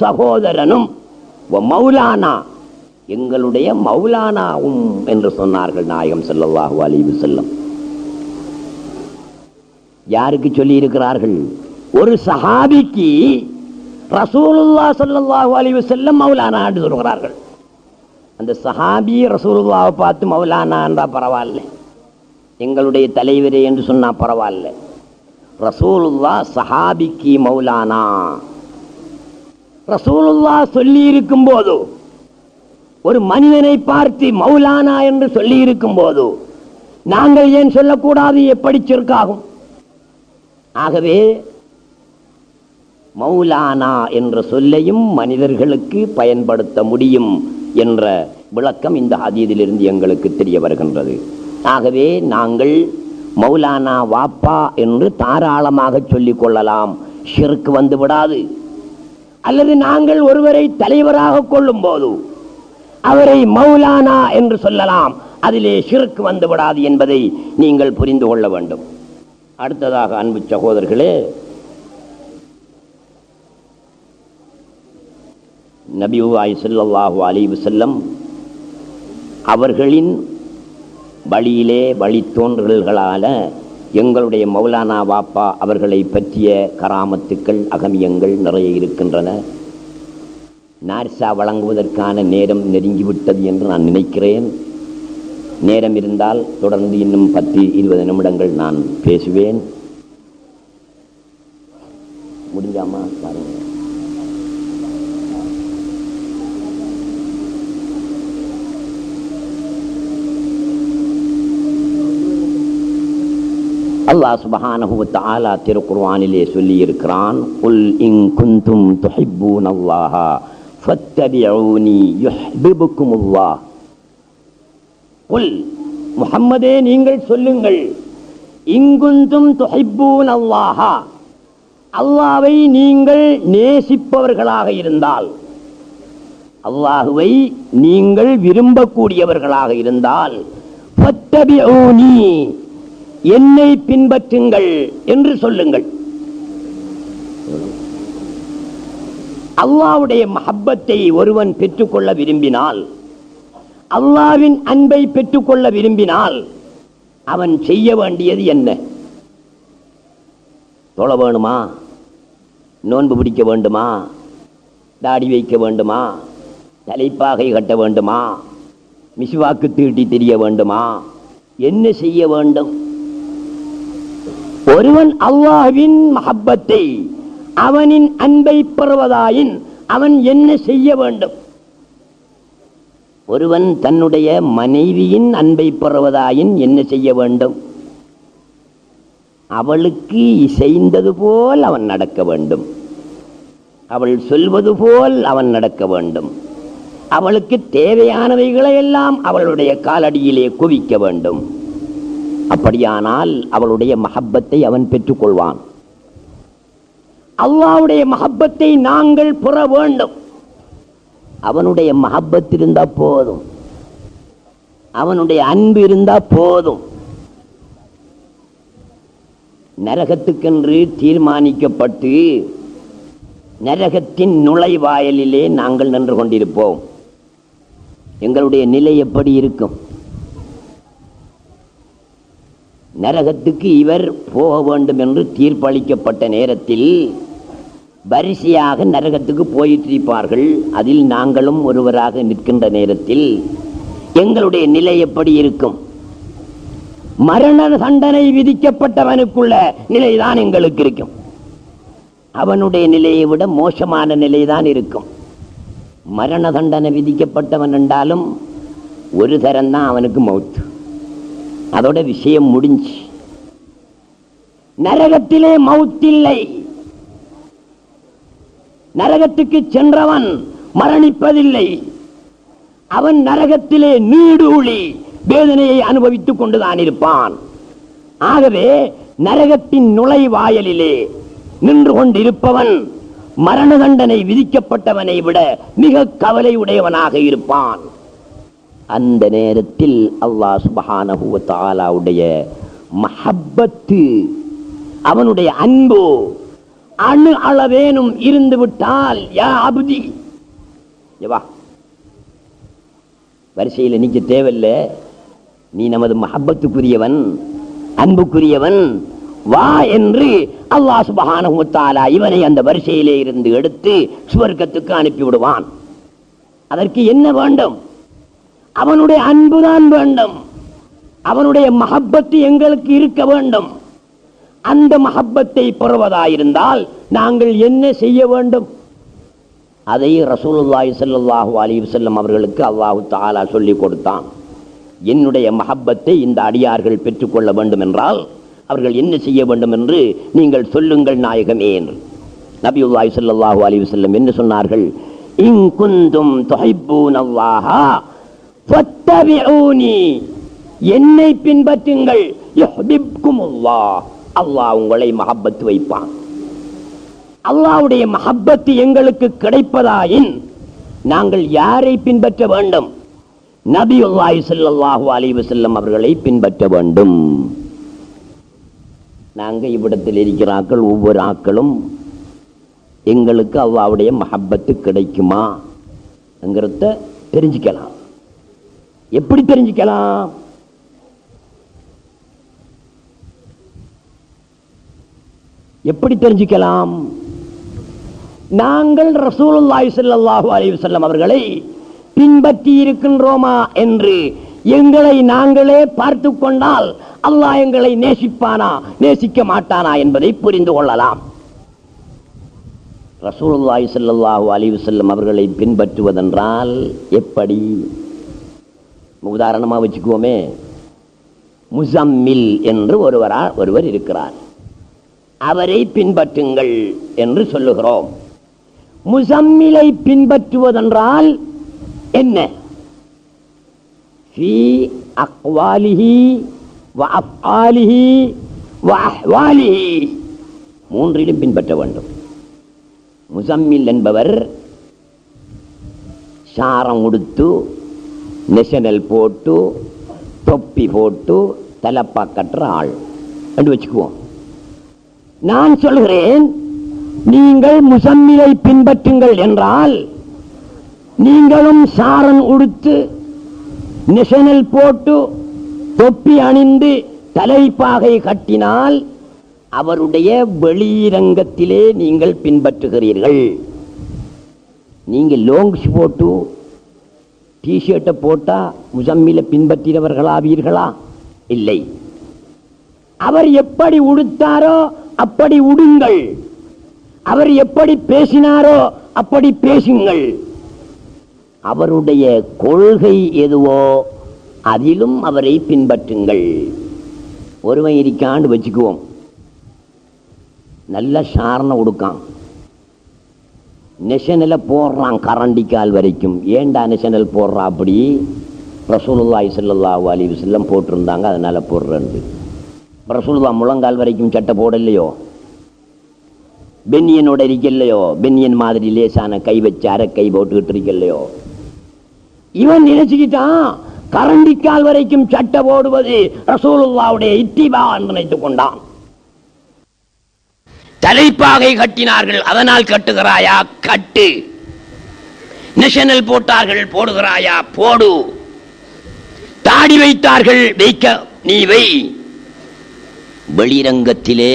சகோதரனும், மௌலானா, எங்களுடைய மௌலானாவும் என்று சொன்னார்கள் நாயகம் ஸல்லல்லாஹு அலைஹி வஸல்லம். யாருக்கு சொல்லி இருக்கிறார்கள்? ஒரு சஹாபிக்கு ரசூலுல்லாஹ் ஸல்லல்லாஹு அலைஹி வஸல்லம் மௌலானா என்று சொல்கிறார்கள். அந்த சஹாபி ரசூலுல்லாஹ்வை பார்த்து மௌலானா என்றா பரவாயில்ல, எங்களுடைய தலைவரே என்று சொன்னா பரவாயில்ல. ரசூலுல்லாஹ் சஹாபிக்கு மௌலானா ரசூலுல்லாஹ் சொல்லி இருக்கும் போது, ஒரு மனிதனை பார்த்து மௌலானா என்று சொல்லி இருக்கும் போது நாங்கள் ஏன் சொல்லக்கூடாது? எப்படி சிறுக்காகும்? ஆகவே மௌலானா என்ற சொல்லையும் மனிதர்களுக்கு பயன்படுத்த முடியும் என்ற விளக்கம் இந்த ஹதீஸிலிருந்து எங்களுக்கு தெரிய வருகின்றது. ஆகவே நாங்கள் மௌலானா வாப்பா என்று தாராளமாக சொல்லிக் கொள்ளலாம், ஷிர்க் வந்து விடாது. அல்லது நாங்கள் ஒருவரை தலைவராக கொள்ளும் போது அவரை மௌலானா என்று சொல்லலாம், அதிலே ஷிர்க் வந்து விடாது என்பதை நீங்கள் புரிந்து கொள்ள வேண்டும். அடுத்ததாக அன்பு சகோதரர்களே, நபியுல்லாஹி ஸல்லல்லாஹு அலைஹி வஸல்லம் அவர்களின் வழியிலே வழித்தோன்றல்களால எங்களுடைய மௌலானா வாப்பா அவர்களை பற்றிய கராமத்துக்கள் அகமியங்கள் நிறைய இருக்கின்றன. நார்சா வழங்குவதற்கான நேரம் நெருங்கிவிட்டது என்று நான் நினைக்கிறேன். நேரம் இருந்தால் தொடர்ந்து இன்னும் 10-20 நிமிடங்கள் நான் பேசுவேன். முடிஞ்சாமா பாருங்க. அல்லாஹ் சுப்ஹானஹு வ தஆலா திருக்குர்ஆனிலே சொல்லி இருக்கிறான், குல் இன் குன்தும் துஹிப்பூனல்லாஹ ஃபத்தபிஊனி யுஹ்பிபுக்குமுல்லாஹ். குல், முஹம்மதே நீங்கள் சொல்லுங்கள், இன் குன்தும் துஹிப்பூனல்லாஹ, அல்லாஹ்வை நீங்கள் நேசிப்பவர்களாக இருந்தால், அல்லாஹ்வை நீங்கள் விரும்பக்கூடியவர்களாக இருந்தால், ஃபத்தபிஊனி, என்னை பின்பற்றுங்கள் என்று சொல்லுங்கள். அல்லாஹ்வுடைய மஹப்பத்தை ஒருவன் பெற்றுக்கொள்ள விரும்பினால், அல்லாஹ்வின் அன்பை பெற்றுக்கொள்ள விரும்பினால் அவன் செய்ய வேண்டியது என்ன? தொழ வேணுமா? நோன்பு பிடிக்க வேண்டுமா? தாடி வைக்க வேண்டுமா? தலைப்பாகை கட்ட வேண்டுமா? மிஸ்வாக்கு தீட்டி தெரிய வேண்டுமா? என்ன செய்ய வேண்டும்? ஒருவன் அல்லாஹ்வின் மஹப்பத்தை, அவனின் அன்பை பெறுவதாயின் அவன் என்ன செய்ய வேண்டும்? ஒருவன் தன்னுடைய மனைவியின் அன்பை பெறுவதாயின் என்ன செய்ய வேண்டும்? அவளுக்கு இசைந்தது போல் அவன் நடக்க வேண்டும். அவள் சொல்வது போல் அவன் நடக்க வேண்டும். அவளுக்கு தேவையானவைகளை எல்லாம் அவளுடைய காலடியிலே குவிக்க வேண்டும். அப்படியானால் அவளுடைய மஹப்பத்தை அவன் பெற்றுக்கொள்வான். அல்லாஹ்வுடைய மஹப்பத்தை நாங்கள் பெற வேண்டும். அவனுடைய மஹப்பத் இருந்தா போதும், அவனுடைய அன்பு இருந்தா போதும். நரகத்துக்கென்று தீர்மானிக்கப்பட்டு நரகத்தின் நுழைவாயலிலே நாங்கள் நின்று கொண்டிருப்போம். எங்களுடைய நிலை எப்படி இருக்கும்? நரகத்துக்கு இவர் போக வேண்டும் என்று தீர்ப்பளிக்கப்பட்ட நேரத்தில் வரிசையாக நரகத்துக்கு போயிட்டிருப்பார்கள். அதில் நாங்களும் ஒருவராக நிற்கின்ற நேரத்தில் எங்களுடைய நிலை எப்படி இருக்கும்? மரண தண்டனை விதிக்கப்பட்டவனுக்குள்ள நிலைதான் எங்களுக்கு இருக்கும். அவனுடைய நிலையை விட மோசமான நிலைதான் இருக்கும். மரண தண்டனை விதிக்கப்பட்டவன் என்றாலும் ஒரு தரம்தான் அவனுக்கு மௌத், அதோட விஷயம் முடிஞ்சு. நரகத்திலே மௌத் இல்லை. நரகத்துக்கு சென்றவன் மரணிப்பதில்லை. அவன் நரகத்திலே நீடூழி வேதனையை அனுபவித்துக் கொண்டுதான் இருப்பான். ஆகவே நரகத்தின் நுழைவாயலிலே நின்று கொண்டிருப்பவன் மரண தண்டனை விதிக்கப்பட்டவனை விட மிக கவலை உடையவனாக இருப்பான். அந்த நேரத்தில் அல்லாஹ் சுப்ஹானஹு வ தஆலாவுடைய மஹப்பத்து, அவனுடைய அன்பு அணு அளவேனும் இருந்து விட்டால், யா அப்தி வா, வரிசையில் நிக்க தேவையில்லை, நீ நமது மஹப்பத்துக்குரியவன், அன்புக்குரியவன், வா என்று அல்லாஹ் சுப்ஹானஹு வ தஆலா இவனை அந்த வரிசையிலே இருந்து எடுத்து சுவர்க்கத்துக்கு அனுப்பிவிடுவான். அதற்கு என்ன வேண்டும்? அவனுடைய அன்புதான் வேண்டும். அவனுடைய மஹப்பத்து எங்களுக்கு இருக்க வேண்டும். அந்த மஹப்பத்தை பெறுவதாயிருந்தால் நாங்கள் என்ன செய்ய வேண்டும்? அதை ரசூலுல்லாஹி ஸல்லல்லாஹு அலைஹி வஸல்லம் அவர்களுக்கு அல்லாஹ் தஆலா சொல்லிக் கொடுத்தான். என்னுடைய மஹப்பத்தை இந்த அடியார்கள் பெற்றுக்கொள்ள வேண்டும் என்றால் அவர்கள் என்ன செய்ய வேண்டும் என்று நீங்கள் சொல்லுங்கள் நாயகமே என்று நபியுல்லாஹி ஸல்லல்லாஹு அலைஹி வஸல்லம் என்ன சொன்னார்கள்? இன் குந்தும் துஹிப்பூனல்லாஹ ஃபத்தபிஊனி, என்னை பின்பற்றுங்கள், யுஹ்பிப்குமுல்லாஹ், அல்லாஹ் உங்களை மஹப்பத் வைப்பான். அல்லாஹ்வுடைய மஹப்பத் எங்களுக்கு கிடைப்பதாயின் நாங்கள் யாரை பின்பற்ற வேண்டும்? நபியுல்லாஹி ஸல்லல்லாஹு அலைஹி வஸல்லம் அவர்களை பின்பற்ற வேண்டும். நாங்கள் இவ்விடத்தில் இருக்கிற ஆக்கள் ஒவ்வொரு ஆக்களும் எங்களுக்கு அல்லாஹ்வுடைய மஹப்பத்து கிடைக்குமா என்கிறத தெரிஞ்சுக்கலாம். எப்படி தெரிஞ்சுக்கலாம்? எப்படி தெரிஞ்சுக்கலாம்? நாங்கள் ரசூலுல்லாஹி ஸல்லல்லாஹு அலைஹி வஸல்லம் அவர்களை பின்பற்றி இருக்கின்றோமா என்று எங்களை நாங்களே பார்த்து கொண்டால் அல்லாஹ் எங்களை நேசிப்பானா நேசிக்க மாட்டானா என்பதை புரிந்து கொள்ளலாம். ரசூலுல்லாஹி ஸல்லல்லாஹு அலைஹி வஸல்லம் அவர்களை பின்பற்றுவதென்றால் எப்படி? உதாரணமாக வச்சுக்குவோமே, முஸம்மில் என்று ஒருவர் இருக்கிறார், அவரை பின்பற்றுங்கள் என்று சொல்லுகிறோம். முஸம்மிலை பின்பற்றுவதென்றால் என்ன? ஃபீ அக்வாலிஹி வ அஃஆலிஹி வ அஹ்வாலிஹி, மூன்றிலும் பின்பற்ற வேண்டும். முஸம்மில் என்பவர் சாரம் உடுத்து, நெஷனல் போட்டு, தொப்பி போட்டு, தலப்பா கட்டுற ஆள் என்று வச்சுக்குவோம். நான் சொல்கிறேன், நீங்கள் முஸம்மிலை பின்பற்றுங்கள் என்றால் நீங்களும் சாரன் உடுத்து, நெஷனல் போட்டு, தொப்பி அணிந்து, தலைப்பாகை கட்டினால் அவருடைய வெளிரங்கத்திலே நீங்கள் பின்பற்றுகிறீர்கள். நீங்கள் லோங்ஸ் போட்டு டிஷர்ட்டை போட்டா முஸம்மிலை பின்பற்றினவர்களாவீர்களா? இல்லை. அவர் எப்படி உடுத்தாரோ அப்படி உடுங்கள், அவர் எப்படி பேசினாரோ அப்படி பேசுங்கள். அவருடைய கொள்கை எதுவோ அதிலும் அவரை பின்பற்றுங்கள். ஒருவன் இருக்காண்டு வச்சுக்குவோம், நல்ல சாரண உடுக்கான், நெஷனல போடுறான் கரண்டிக்கால் வரைக்கும். ஏண்டா நெஷனல் போடுறா? அப்படி ரசூலுல்லாஹி ஸல்லல்லாஹு அலைஹி வஸல்லம் போட்டிருந்தாங்க, அதனால போடுறது. ரசூலுல்லாஹ் முழங்கால் வரைக்கும் சட்டை போடலையோ, பென்னியனோட இருக்கலையோ, பென்னியன் மாதிரி லேசான கை வச்சு அரை கை போட்டுக்கிட்டு இருக்கலையோ. இவன் நினைச்சுக்கிட்டான் கரண்டிக்கால் வரைக்கும் சட்டை போடுவது ரசூலுல்லாஹ்வுடைய இத்திபா என்று நினைத்துக் கொண்டான். தலைப்பாகை கட்டினார்கள், அதனால் கட்டுகிறாயா? கட்டு. நேஷனல் போட்டார்கள், போடுகிறாயா? போடு. தாடி வைத்தார்கள், வைக்க நீ வை. வெளிரங்கத்திலே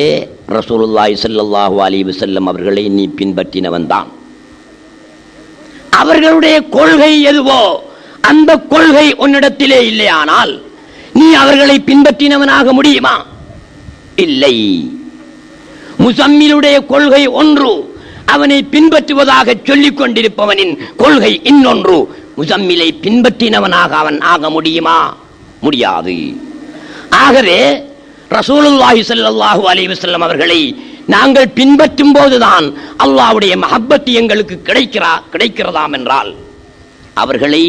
ரசூலுல்லாஹி ஸல்லல்லாஹு அலைஹி வஸல்லம் அவர்களை நீ பின்பற்றினவன் தான். அவர்களுடைய கொள்கை எதுவோ அந்த கொள்கை உன்னிடத்திலே இல்லையானால் நீ அவர்களை பின்பற்றினவனாக முடியுமா? இல்லை. முஸம்மிலுடைய கொள்கை ஒன்று, அவனை பின்பற்றுவதாக சொல்லிக் கொண்டிருப்பவனின் கொள்கை இன்னொன்று. முஸம்மிலை பின்பற்றினவனாக அவன் ஆக முடியுமா? முடியாது. ஆகவே ரசூலுல்லாஹி ஸல்லல்லாஹு அலைஹி வஸல்லம் அவர்களை நாங்கள் பின்பற்றும் போதுதான் அல்லாஹ்வுடைய மஹப்பத் எங்களுக்கு கிடைக்கிறதாம் என்றால் அவர்களை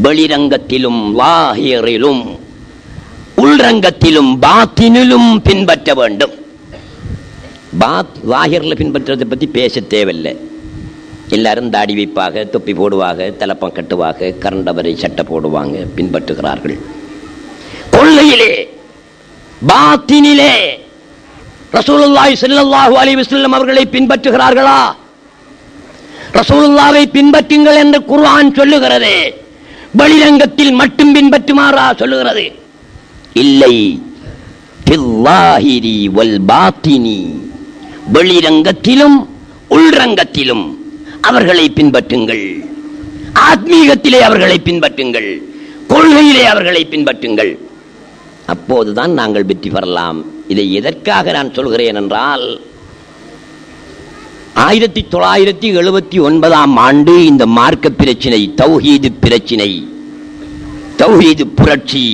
வெளிரங்கத்திலும் லாஹிரிலும் உள்ரங்கத்திலும் பாத்தினிலும் பின்பற்ற வேண்டும். லாஹிரில் பின்பற்றதை பற்றி பேச தேவையில்லை. எல்லாரும் தாடி வைப்பாக, தொப்பி போடுவாங்க, தலப்பம் கட்டுவாங்க, கரண்டவரை சட்டை போடுவாங்க, பின்பற்றுகிறார்கள். கொள்கையிலே பாத்தினிலே ரசூலுல்லாஹி ஸல்லல்லாஹு அலைஹி வஸல்லம் அவர்களை பின்பற்றுகிறார்களா? ரசூலுல்லாஹ்வை பின்பற்றுங்கள் என்று குர்ஆன் சொல்லுகிறது. வெளிரங்கத்தில் மட்டும் பின்பற்றுமாறா சொல்லுகிறது? இல்லை. ஃபில்லாஹிரி வல் பாத்தினி, வெளிரங்கத்திலும் உள்ரங்கத்திலும் அவர்களை பின்பற்றுங்கள். ஆத்மீகத்திலே அவர்களை பின்பற்றுங்கள், கொள்கையிலே அவர்களை பின்பற்றுங்கள். அப்போதுதான் நாங்கள் வெற்றி பெறலாம். இதை எதற்காக நான் சொல்கிறேன் என்றால் 1979 ஆண்டு இந்த மார்க்க பிரச்சினை, தௌஹீது பிரச்சினை, தௌஹீது புரட்சி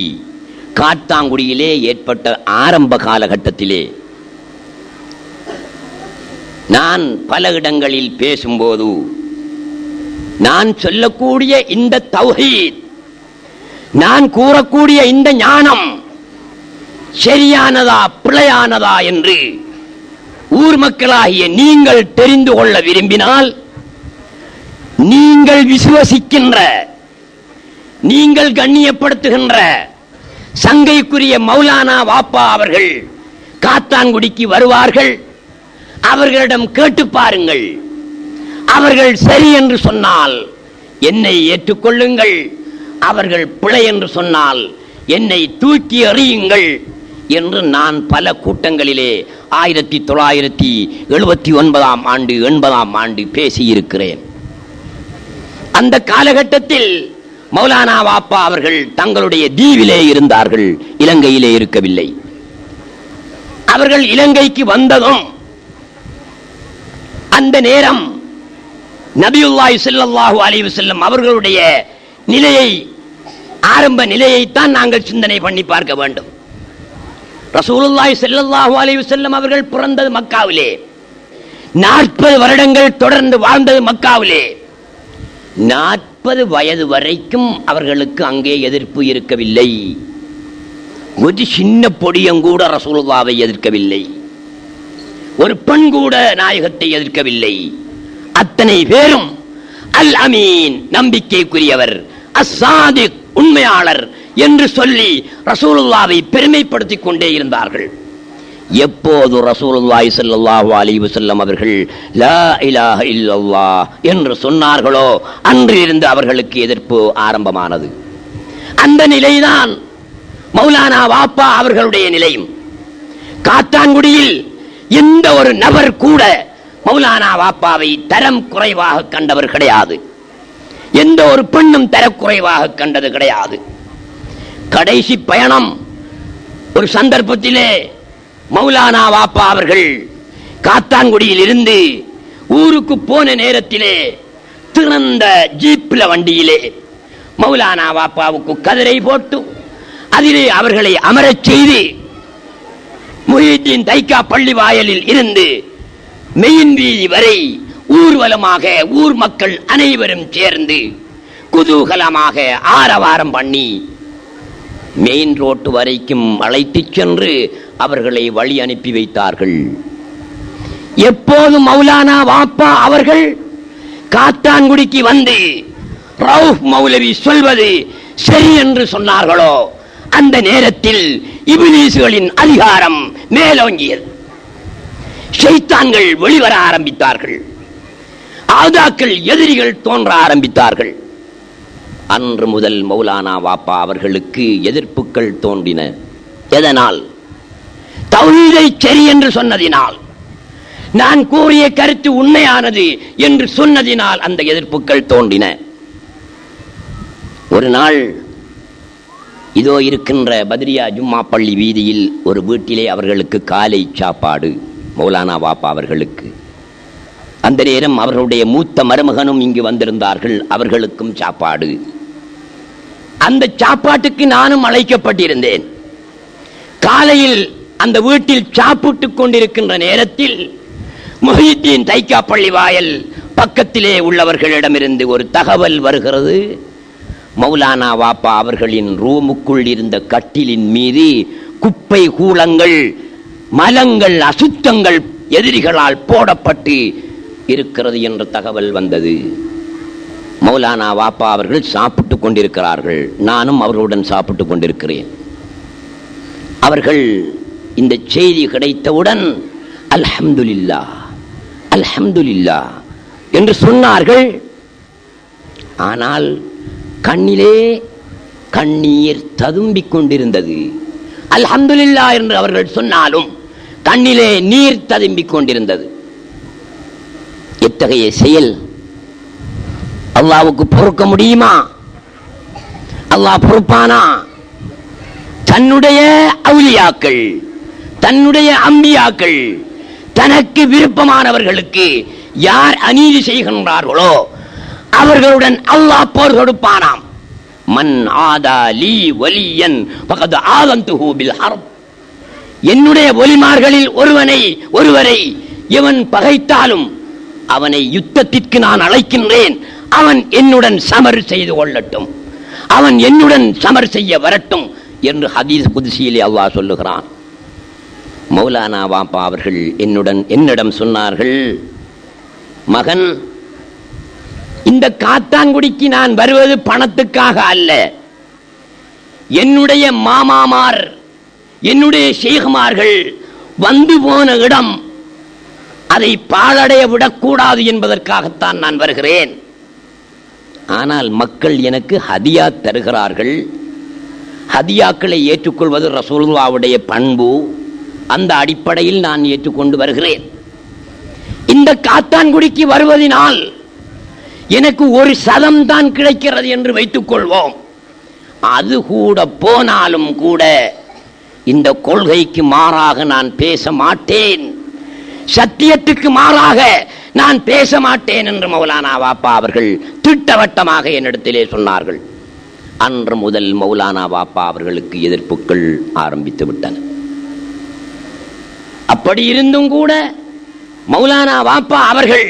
காத்தாங்குடியிலே ஏற்பட்ட ஆரம்ப காலகட்டத்திலே நான் பல இடங்களில் பேசும்போது நான் சொல்லக்கூடிய இந்த தௌஹீத், நான் கூறக்கூடிய இந்த ஞானம் சரியானதா பிழையானதா என்று ஊர் மக்களாகிய நீங்கள் தெரிந்து கொள்ள விரும்பினால், நீங்கள் விசுவசிக்கின்ற, நீங்கள் கண்ணியப்படுத்துகின்ற சங்கைக்குரிய மௌலானா வாப்பா அவர்கள் காத்தான்குடிக்கு வருவார்கள். அவர்களிடம் கேட்டு பாருங்கள். அவர்கள் சரி என்று சொன்னால் என்னை ஏற்றுக்கொள்ளுங்கள், அவர்கள் பிழை என்று சொன்னால் என்னை தூக்கி எறியுங்கள் என்று நான் பல கூட்டங்களிலே 1979 ஆண்டு 80 ஆண்டு பேசியிருக்கிறேன். அந்த காலகட்டத்தில் மௌலானா வாப்பா அவர்கள் தங்களுடைய தீவிலே இருந்தார்கள், இலங்கையிலே இருக்கவில்லை. அவர்கள் இலங்கைக்கு வந்ததும் அந்த நேரம் நபியுல்லாஹி ஸல்லல்லாஹு அலைஹி வஸல்லம் அவர்களுடைய நிலையை, ஆரம்ப நிலையைத்தான் நாங்கள் சிந்தனை பண்ணி பார்க்க வேண்டும். ரசூலுல்லாஹி ஸல்லல்லாஹு அலைஹி வஸல்லம் அவர்கள் பிறந்தது மக்காவிலே, 40 வருடங்கள் தொடர்ந்து வாழ்ந்தது மக்காவிலே. 40 வயது வரைக்கும் அவர்களுக்கு அங்கே எதிர்ப்பு இருக்கவில்லை. ஒரு சின்ன பொடியங்கூட ரசூலுல்லாஹ்வை எதிர்க்கவில்லை, ஒரு பெண் கூட நாயகத்தை எதிர்க்கவில்லை. அத்தனை பேரும் அல் அமீன், நம்பிக்கைக்குரியவர், அஸ்ஸாதிக், உண்மையாளர் என்று சொல்லி ரசூலுல்லாஹ்வை பெருமைப்படுத்திக் கொண்டே இருந்தார்கள். எப்போது ரசூலுல்லாஹி ஸல்லல்லாஹு அலைஹி வஸல்லம் அவர்கள் லா இலாஹ இல்லல்லாஹ் என்று சொன்னார்களோ அன்றிலிருந்து அவர்களுக்கு எதிர்ப்பு ஆரம்பமானது. அந்த நிலைதான் மௌலானா வாப்பா அவர்களுடைய நிலையும். காத்தான்குடியில் எந்த ஒரு நபர் கூட மௌலானா வாப்பாவை தரம் குறைவாக கண்டவர் கிடையாது. எந்த ஒரு பெண்ணும் தரக்குறைவாக கண்டது கிடையாது. கடைசி பயணம் ஒரு சந்தர்ப்பத்திலே மௌலானா வாப்பா அவர்கள் காத்தான்குடியில் இருந்து ஊருக்கு போன நேரத்திலே திறந்த ஜீப்ல வண்டியிலே மௌலானா வாப்பாவுக்கு கதிரை போட்டு அதிலே அவர்களை அமரச் செய்து முஹிதீன் தைக்கா பள்ளி வாயலில் இருந்து மெயின் வீதி வரை ஊர்வலமாக ஊர் மக்கள் அனைவரும் சேர்ந்து குதூகலமாக ஆரவாரம் பண்ணி மெயின் ரோட்டு வரைக்கும் அழைத்துச் சென்று அவர்களை வழி அனுப்பி வைத்தார்கள். எப்போது மௌலானா வாப்பா அவர்கள் காத்தான்குடிக்கு வந்து ரவுஃப் மௌலவி சொல்வது சரி என்று சொன்னார்களோ அந்த நேரத்தில் இப்லீஸ்களின் அதிகாரம் மேலோங்கியது. ஷைத்தான்கள் வெளிவர ஆரம்பித்தார்கள். ஆதாக்கள் எதிரிகள் தோன்ற ஆரம்பித்தார்கள். அன்று முதல் மௌலானா வாப்பா அவர்களுக்கு எதிர்ப்புகள் தோன்றின. எதனால்? தௌஹீதை சரி என்று சொன்னதினால், நான் கூறிய கருத்து உண்மையானது என்று சொன்னதினால் அந்த எதிர்ப்புகள் தோன்றின. ஒரு நாள் இதோ இருக்கின்ற பத்ரியா ஜும்மா பள்ளி வீதியில் ஒரு வீட்டிலே அவர்களுக்கு காலை சாப்பாடு, மௌலானா வாப்பா அவர்களுக்கு. அந்த நேரம் அவர்களுடைய மூத்த மருமகனும் இங்கு வந்திருந்தார்கள், அவர்களுக்கும் சாப்பாடு. அந்த சாப்பாட்டுக்கு நானும் அழைக்கப்பட்டிருந்தேன். காலையில் அந்த வீட்டில் சாப்பிட்டுக் கொண்டிருக்கின்ற நேரத்தில் முஹிதீன் தைக்கா பள்ளி வாயல் பக்கத்திலே உள்ளவர்களிடமிருந்து ஒரு தகவல் வருகிறது. மௌலானா வாப்பா அவர்களின் ரூமுக்குள் இருந்த கட்டிலின் மீது குப்பை கூளங்கள், மலங்கள், அசுத்தங்கள் எதிரிகளால் போடப்பட்டு இருக்கிறது என்ற தகவல் வந்தது. மௌலானா வாப்பா அவர்கள் சாப்பிட்டுக் கொண்டிருக்கிறார்கள், நானும் அவர்களுடன் சாப்பிட்டுக் கொண்டிருக்கிறேன். அவர்கள் இந்த செய்தி கிடைத்தவுடன் அல்ஹம்துலில்லாஹ் அல்ஹம்துலில்லாஹ் என்று சொன்னார்கள். ஆனால் கண்ணிலே கண்ணீர் ததும்பிக் கொண்டிருந்தது. அல்ஹம்துலில்லாஹ் என்று அவர்கள் சொன்னாலும் கண்ணிலே நீர் ததும்பிக் கொண்டிருந்தது. எத்தகைய செயல்! அல்லாஹ்வுக்கு பொறுக்க முடியுமா? அல்லாஹ் பொறுப்பானா? தன்னுடைய அவுலியாக்கள், தன்னுடைய அம்பியாக்கள், தனக்கு விருப்பமானவர்களுக்கு யார் அநீதி செய்கின்றார்களோ அவர்களுடன் அல்லாஹ் போர் கொடுப்பானாம். மன் ஆதா லீ வலியன் ஃபகத் ஆதன்துஹு பில் ஹர்ப். என்னுடைய ஒலிமார்களில் ஒருவரை எவன் பகைத்தாலும் அவனை யுத்தத்திற்கு நான் அழைக்கின்றேன். அவன் என்னுடன் சமர் செய்து கொள்ளட்டும், அவன் என்னுடன் சமர் செய்ய வரட்டும் என்று ஹதீஸ் குத்ஸியிலே அல்லாஹ் சொல்லுகிறான். மௌலானா வாப்பா அவர்கள் என்னிடம் சொன்னார்கள், மகன், இந்த காத்தான்குடிக்கு நான் வருவது பணத்துக்காக அல்ல. என்னுடைய மாமாமார், என்னுடைய ஷேகுமார்கள் வந்து போன இடம், அதை பாழடைய விடக்கூடாது என்பதற்காகத்தான் நான் வருகிறேன். ஆனால் மக்கள் எனக்கு ஹதியா தருகிறார்கள். ஹதியாக்களை ஏற்றுக்கொள்வது ரசூலுல்லாஹ்வுடைய பண்பு. அந்த அடிப்படையில் நான் ஏற்றுக்கொண்டு வருகிறேன். இந்த காத்தான்குடிக்கு வருவதனால் எனக்கு ஒரு சதம் தான் கிடைக்கிறது என்று வைத்துக் கொள்வோம். அது கூட போனாலும் கூட இந்த கொள்கைக்கு மாறாக நான் பேச மாட்டேன், சத்தியத்துக்கு மாறாக நான் பேச மாட்டேன் என்று மௌலானா வாப்பா அவர்கள் திட்டவட்டமாக என்னிடத்திலே சொன்னார்கள். அன்று முதல் மௌலானா வாப்பா அவர்களுக்கு எதிர்ப்புகள் ஆரம்பித்து விட்டன. அப்படி இருந்தும் கூட மௌலானா வாப்பா அவர்கள்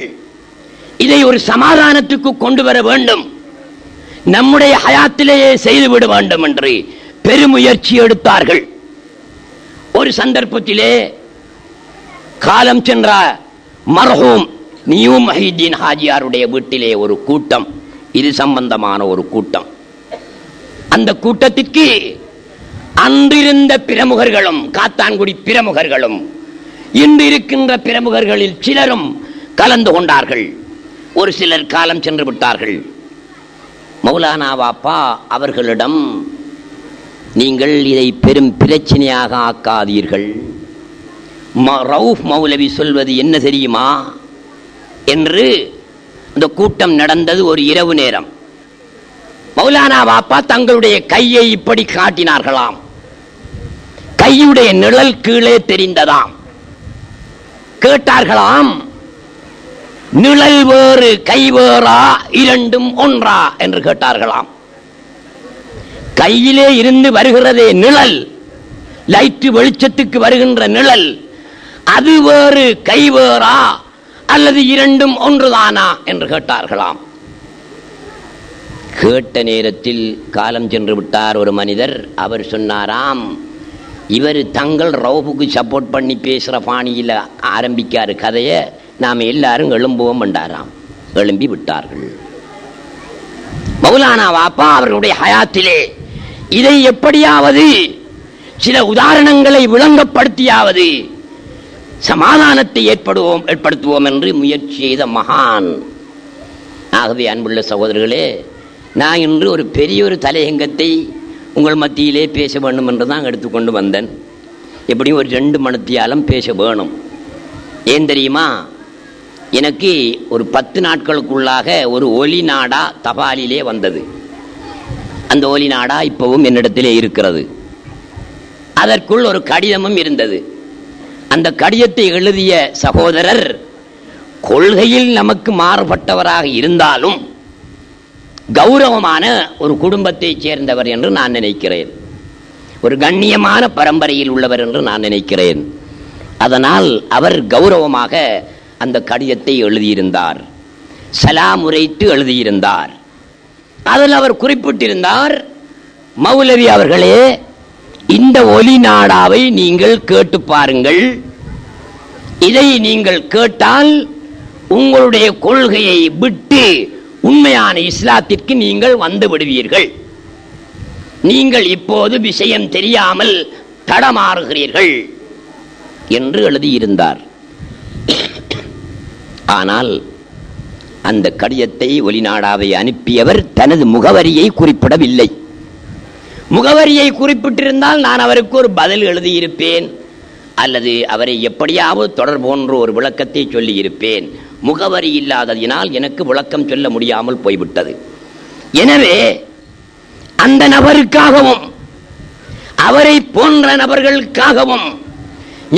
இதை ஒரு சமாதானத்துக்கு கொண்டு வர வேண்டும், நம்முடைய ஹயாத்திலேயே செய்துவிட வேண்டும் என்று பெருமுயற்சி எடுத்தார்கள். ஒரு சந்தர்ப்பத்திலே காலம் சென்ற மர்ஹூம் நியூ முஹிதீன் ஹாஜியாருடைய வீட்டிலே ஒரு கூட்டம், இது சம்பந்தமான ஒரு கூட்டம். அந்த கூட்டத்திற்கு அன்றிருந்த பிரமுகர்களும், காத்தான்குடி பிரமுகர்களும், இன்று இருக்கின்ற பிரமுகர்களில் சிலரும் கலந்து கொண்டார்கள். ஒரு சிலர் காலம் சென்று விட்டார்கள். மௌலானா வாப்பா அவர்களிடம், நீங்கள் இதை பெரும் பிரச்சனையாக ஆக்காதீர்கள், ரவுஃப் மௌலவி சொல்வது என்ன தெரியுமா என்று இந்த கூட்டம் நடந்தது. ஒரு இரவு நேரம் மௌலானா வாப்பா தங்களுடைய கையை இப்படி காட்டினார்களாம். கையுடைய நிழல் கீழே தெரிந்ததாம். கேட்டார்களாம், நிழல் வேறு கை வேறா, இரண்டும் ஒன்றா என்று கேட்டார்களாம். கையிலே இருந்து வருகிறதே நிழல், லைட் வெளிச்சத்துக்கு வருகின்ற நிழல், அது வேறு கை வேறா அல்லது இரண்டும் ஒன்றுதானா என்று கேட்டார்களாம். கேட்ட நேரத்தில் காலம் சென்று விட்டார் ஒரு மனிதர். அவர் சொன்னாராம், இவர் தங்கள் ரவுபுக்கு சப்போர்ட் பண்ணி பேசுகிற பாணியில் ஆரம்பிக்காரு கதையை, நாம் எல்லாரும் எழும்புவோம் என்றாராம். எழும்பி விட்டார்கள். மௌலானா வாப்பா அவர்களுடைய ஹயாத்திலே இதை எப்படியாவது சில உதாரணங்களை விளங்கப்படுத்தியாவது சமாதானத்தை ஏற்படுத்துவோம் என்று முயற்சி செய்த மகான். ஆகவே அன்புள்ள சகோதரர்களே, நான் இன்று ஒரு பெரிய ஒரு தலையங்கத்தை உங்கள் மத்தியிலே பேச வேண்டும் என்று தான் எடுத்துக்கொண்டு வந்தேன். எப்படியும் ஒரு 2 மணித்தியாலம் பேச வேணும். ஏன் தெரியுமா, எனக்கு ஒரு 10 நாட்களுக்குள்ளாக ஒரு ஒலி நாடா தபாலிலே வந்தது. அந்த ஒலி நாடா இப்பவும் என்னிடத்திலே இருக்கிறது. அதற்குள் ஒரு கடிதமும் இருந்தது. அந்த கடிதத்தை எழுதிய சகோதரர் கொள்கையில் நமக்கு மாறுபட்டவராக இருந்தாலும் கௌரவமான ஒரு குடும்பத்தைச் சேர்ந்தவர் என்று நான் நினைக்கிறேன். ஒரு கண்ணியமான பரம்பரையில் உள்ளவர் என்று நான் நினைக்கிறேன். அதனால் அவர் கௌரவமாக அந்த கடிதத்தை எழுதியிருந்தார், சலாம் உரைத்து எழுதியிருந்தார். அதில் அவர் குறிப்பிட்டிருந்தார், மௌலவி அவர்களே, இந்த ஒலி நாடாவை நீங்கள் கேட்டு பாருங்கள். இதை நீங்கள் கேட்டால் உங்களுடைய கொள்கையை விட்டு உண்மையான இஸ்லாத்திற்கு நீங்கள் வந்து விடுவீர்கள். நீங்கள் இப்போது விஷயம் தெரியாமல் தடமாறுகிறீர்கள் என்று எழுதியிருந்தார். ஆனால் அந்த கடிதத்தை ஒலிநாடாவை அனுப்பியவர் தனது முகவரியை குறிப்பிடவில்லை. முகவரியை குறிப்பிட்டிருந்தால் நான் அவருக்கு ஒரு பதில் எழுதியிருப்பேன், அல்லது அவரை எப்படியாவது தொடர் போன்ற ஒரு விளக்கத்தை சொல்லியிருப்பேன். முகவரி இல்லாததினால் எனக்கு விளக்கம் சொல்ல முடியாமல் போய்விட்டது. எனவே அந்த நபருக்காகவும் அவரை போன்ற நபர்களுக்காகவும்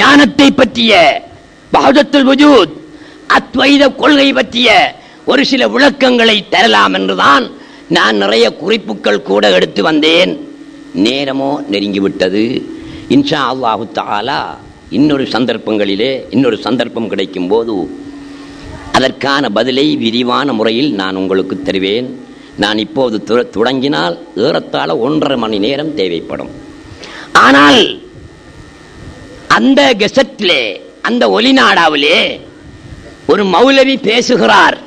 ஞானத்தை பற்றிய, வஹ்தத்துல் வஜூத், அத்வைத கொள்கை பற்றிய ஒரு சில விளக்கங்களை தரலாம் என்றுதான் நான் நிறைய குறிப்புகள் கூட எடுத்து வந்தேன். நேரமோ நெருங்கிவிட்டது. இன்ஷா அல்லாஹு தஆலா இன்னொரு சந்தர்ப்பம் கிடைக்கும் போது அதற்கான பதிலை விரிவான முறையில் நான் உங்களுக்கு தருவேன். நான் இப்போது தொடங்கினால் ஏறத்தாழ 1.5 மணி நேரம் தேவைப்படும். ஆனால் அந்த கெசட்டிலே, அந்த ஒலிநாடாவிலே ஒரு மௌலவி பேசுகிறார்,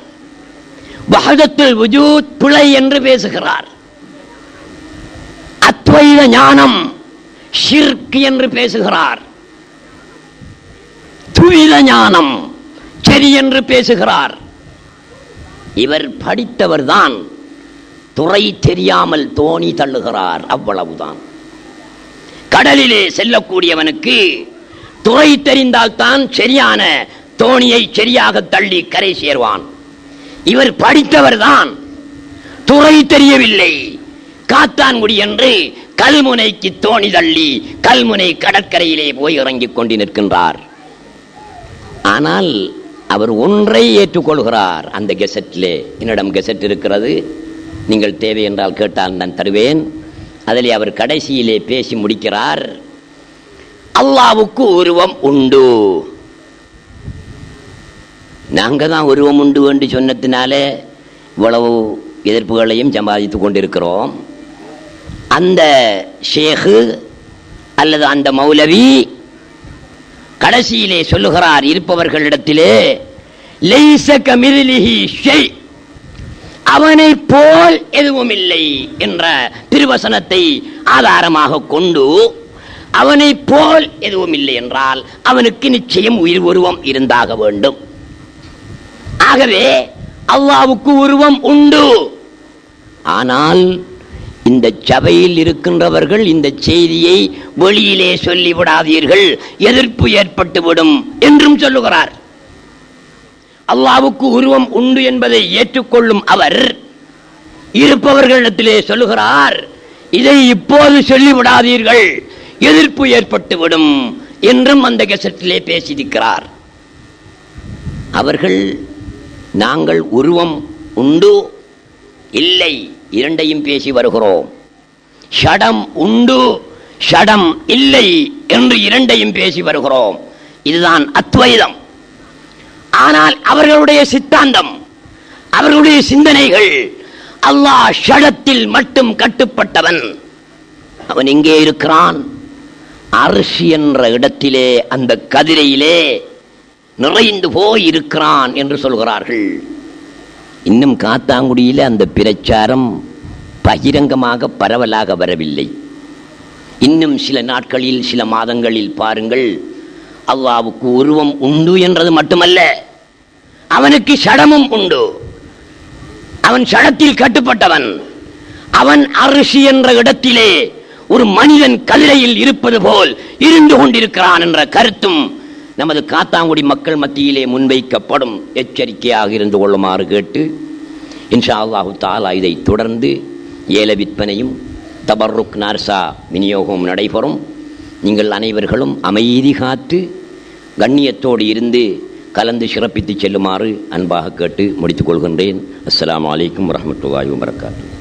வஹ்தத்துல் வஜூத் பிழை என்று பேசுகிறார், அத்வைத ஞானம் ஷிர்க் என்று பேசுகிறார், துவித ஞானம் சரி என்று பேசுகிறார். இவர் படித்தவர்தான், துறை தெரியாமல் தோணி தள்ளுகிறார், அவ்வளவுதான். கடலிலே செல்லக்கூடியவனுக்கு துறை தெரிந்தால்தான் சரியான தோணியை சரியாக தள்ளி கரை சேர்வான். இவர் படித்தவர்தான், துறை தெரியவில்லை, காத்தான்குடி என்று கல்முனைக்கு தோணி தள்ளி கல்முனை கடற்கரையிலே போய் இறங்கிக் கொண்டு நிற்கின்றார். ஆனால் அவர் ஒன்றை ஏற்றுக்கொள்கிறார். அந்த கெசட்டிலே, என்னிடம் கெசட் இருக்கிறது, நீங்கள் தேவை என்றால் கேட்டால் நான் தருவேன். அதிலே அவர் கடைசியிலே பேசி முடிக்கிறார், அல்லாஹ்வுக்கு உருவம் உண்டு. நாங்க தான் உருவம் உண்டு என்று சொன்னதினால இவ்வளவு எதிர்ப்புகளையும் சம்பாதித்துக் கொண்டிருக்கிறோம். அந்த ஷேகு அல்லது அந்த மௌலவி கடைசியிலே சொல்லுகிறார் இருப்பவர்களிடத்திலே, லைஸ கமித்லிஹி ஷை, அவனை போல் எதுவும் இல்லை என்ற திருவசனத்தை ஆதாரமாக கொண்டு, அவனை போல் எதுவும் இல்லை என்றால் அவனுக்கு நிச்சயம் உருவம் இருந்தாக வேண்டும். ஆகவே அல்லாஹ்வுக்கு உருவம் உண்டு. ஆனால் இந்த சபையில் இருக்கின்றவர்கள் இந்த செய்தியை வெளியிலே சொல்லிவிடாதீர்கள், எதிர்ப்பு ஏற்பட்டுவிடும் என்றும் சொல்லுகிறார். அல்லாஹ்வுக்கு உருவம் உண்டு என்பதை ஏற்றுக்கொள்ளும் அவர் இருப்பவர்களிடத்திலே சொல்லுகிறார், இதை இப்போது சொல்லிவிடாதீர்கள், எதிர்ப்பு ஏற்பட்டுவிடும் என்றும் அந்த கெசட்டிலே பேசியிருக்கிறார். அவர்கள் நாங்கள் உருவம் உண்டு இல்லை இரண்டையும் பேசி வருகிறோம். ஷடம் உண்டு ஷடம் இல்லை என்று இரண்டையும் பேசி வருகிறோம். இதுதான் அத்வைதம். ஆனால் அவர்களுடைய சித்தாந்தம், அவர்களுடைய சிந்தனைகள், அல்லாஹ் ஷடத்தில் மட்டும் கட்டுப்பட்டவன், அவன் எங்கே இருக்கிறான்? அர்ஷ் என்ற இடத்திலே, அந்த கதிரையிலே நிறைந்து போய் இருக்கிறான் என்று சொல்கிறார்கள். இன்னும் காத்தாங்குடியில அந்த பிரச்சாரம் பகிரங்கமாக பரவலாக வரவில்லை. இன்னும் சில நாட்களில், சில மாதங்களில் பாருங்கள், அல்லாஹ்வுக்கு உருவம் உண்டு என்றது மட்டுமல்ல, அவனுக்கு ஷடமும் உண்டு. அவன் ஷடத்தில் கட்டுப்பட்டவன். அவன் அர்ஷ் என்ற இடத்திலே ஒரு மனிதன் கல்லையில் இருப்பது போல் இருந்து கொண்டிருக்கிறான் என்ற கருத்தும் நமது காத்தாங்குடி மக்கள் மத்தியிலே முன்வைக்கப்படும். எச்சரிக்கையாக இருந்து கொள்ளுமாறு கேட்டு, இன்ஷா அல்லாஹு தஆலா இதை தொடர்ந்து ஏல விற்பனையும் தபர்ருக் நார்சா விநியோகமும் நடைபெறும். நீங்கள் அனைவர்களும் அமைதி காத்து கண்ணியத்தோடு இருந்து கலந்து சிறப்பித்து செல்லுமாறு அன்பாக கேட்டு முடித்துக் கொள்கின்றேன். அஸ்ஸலாமு அலைக்கும் வரஹ்மத்துல்லாஹி வபரகாத்துஹு.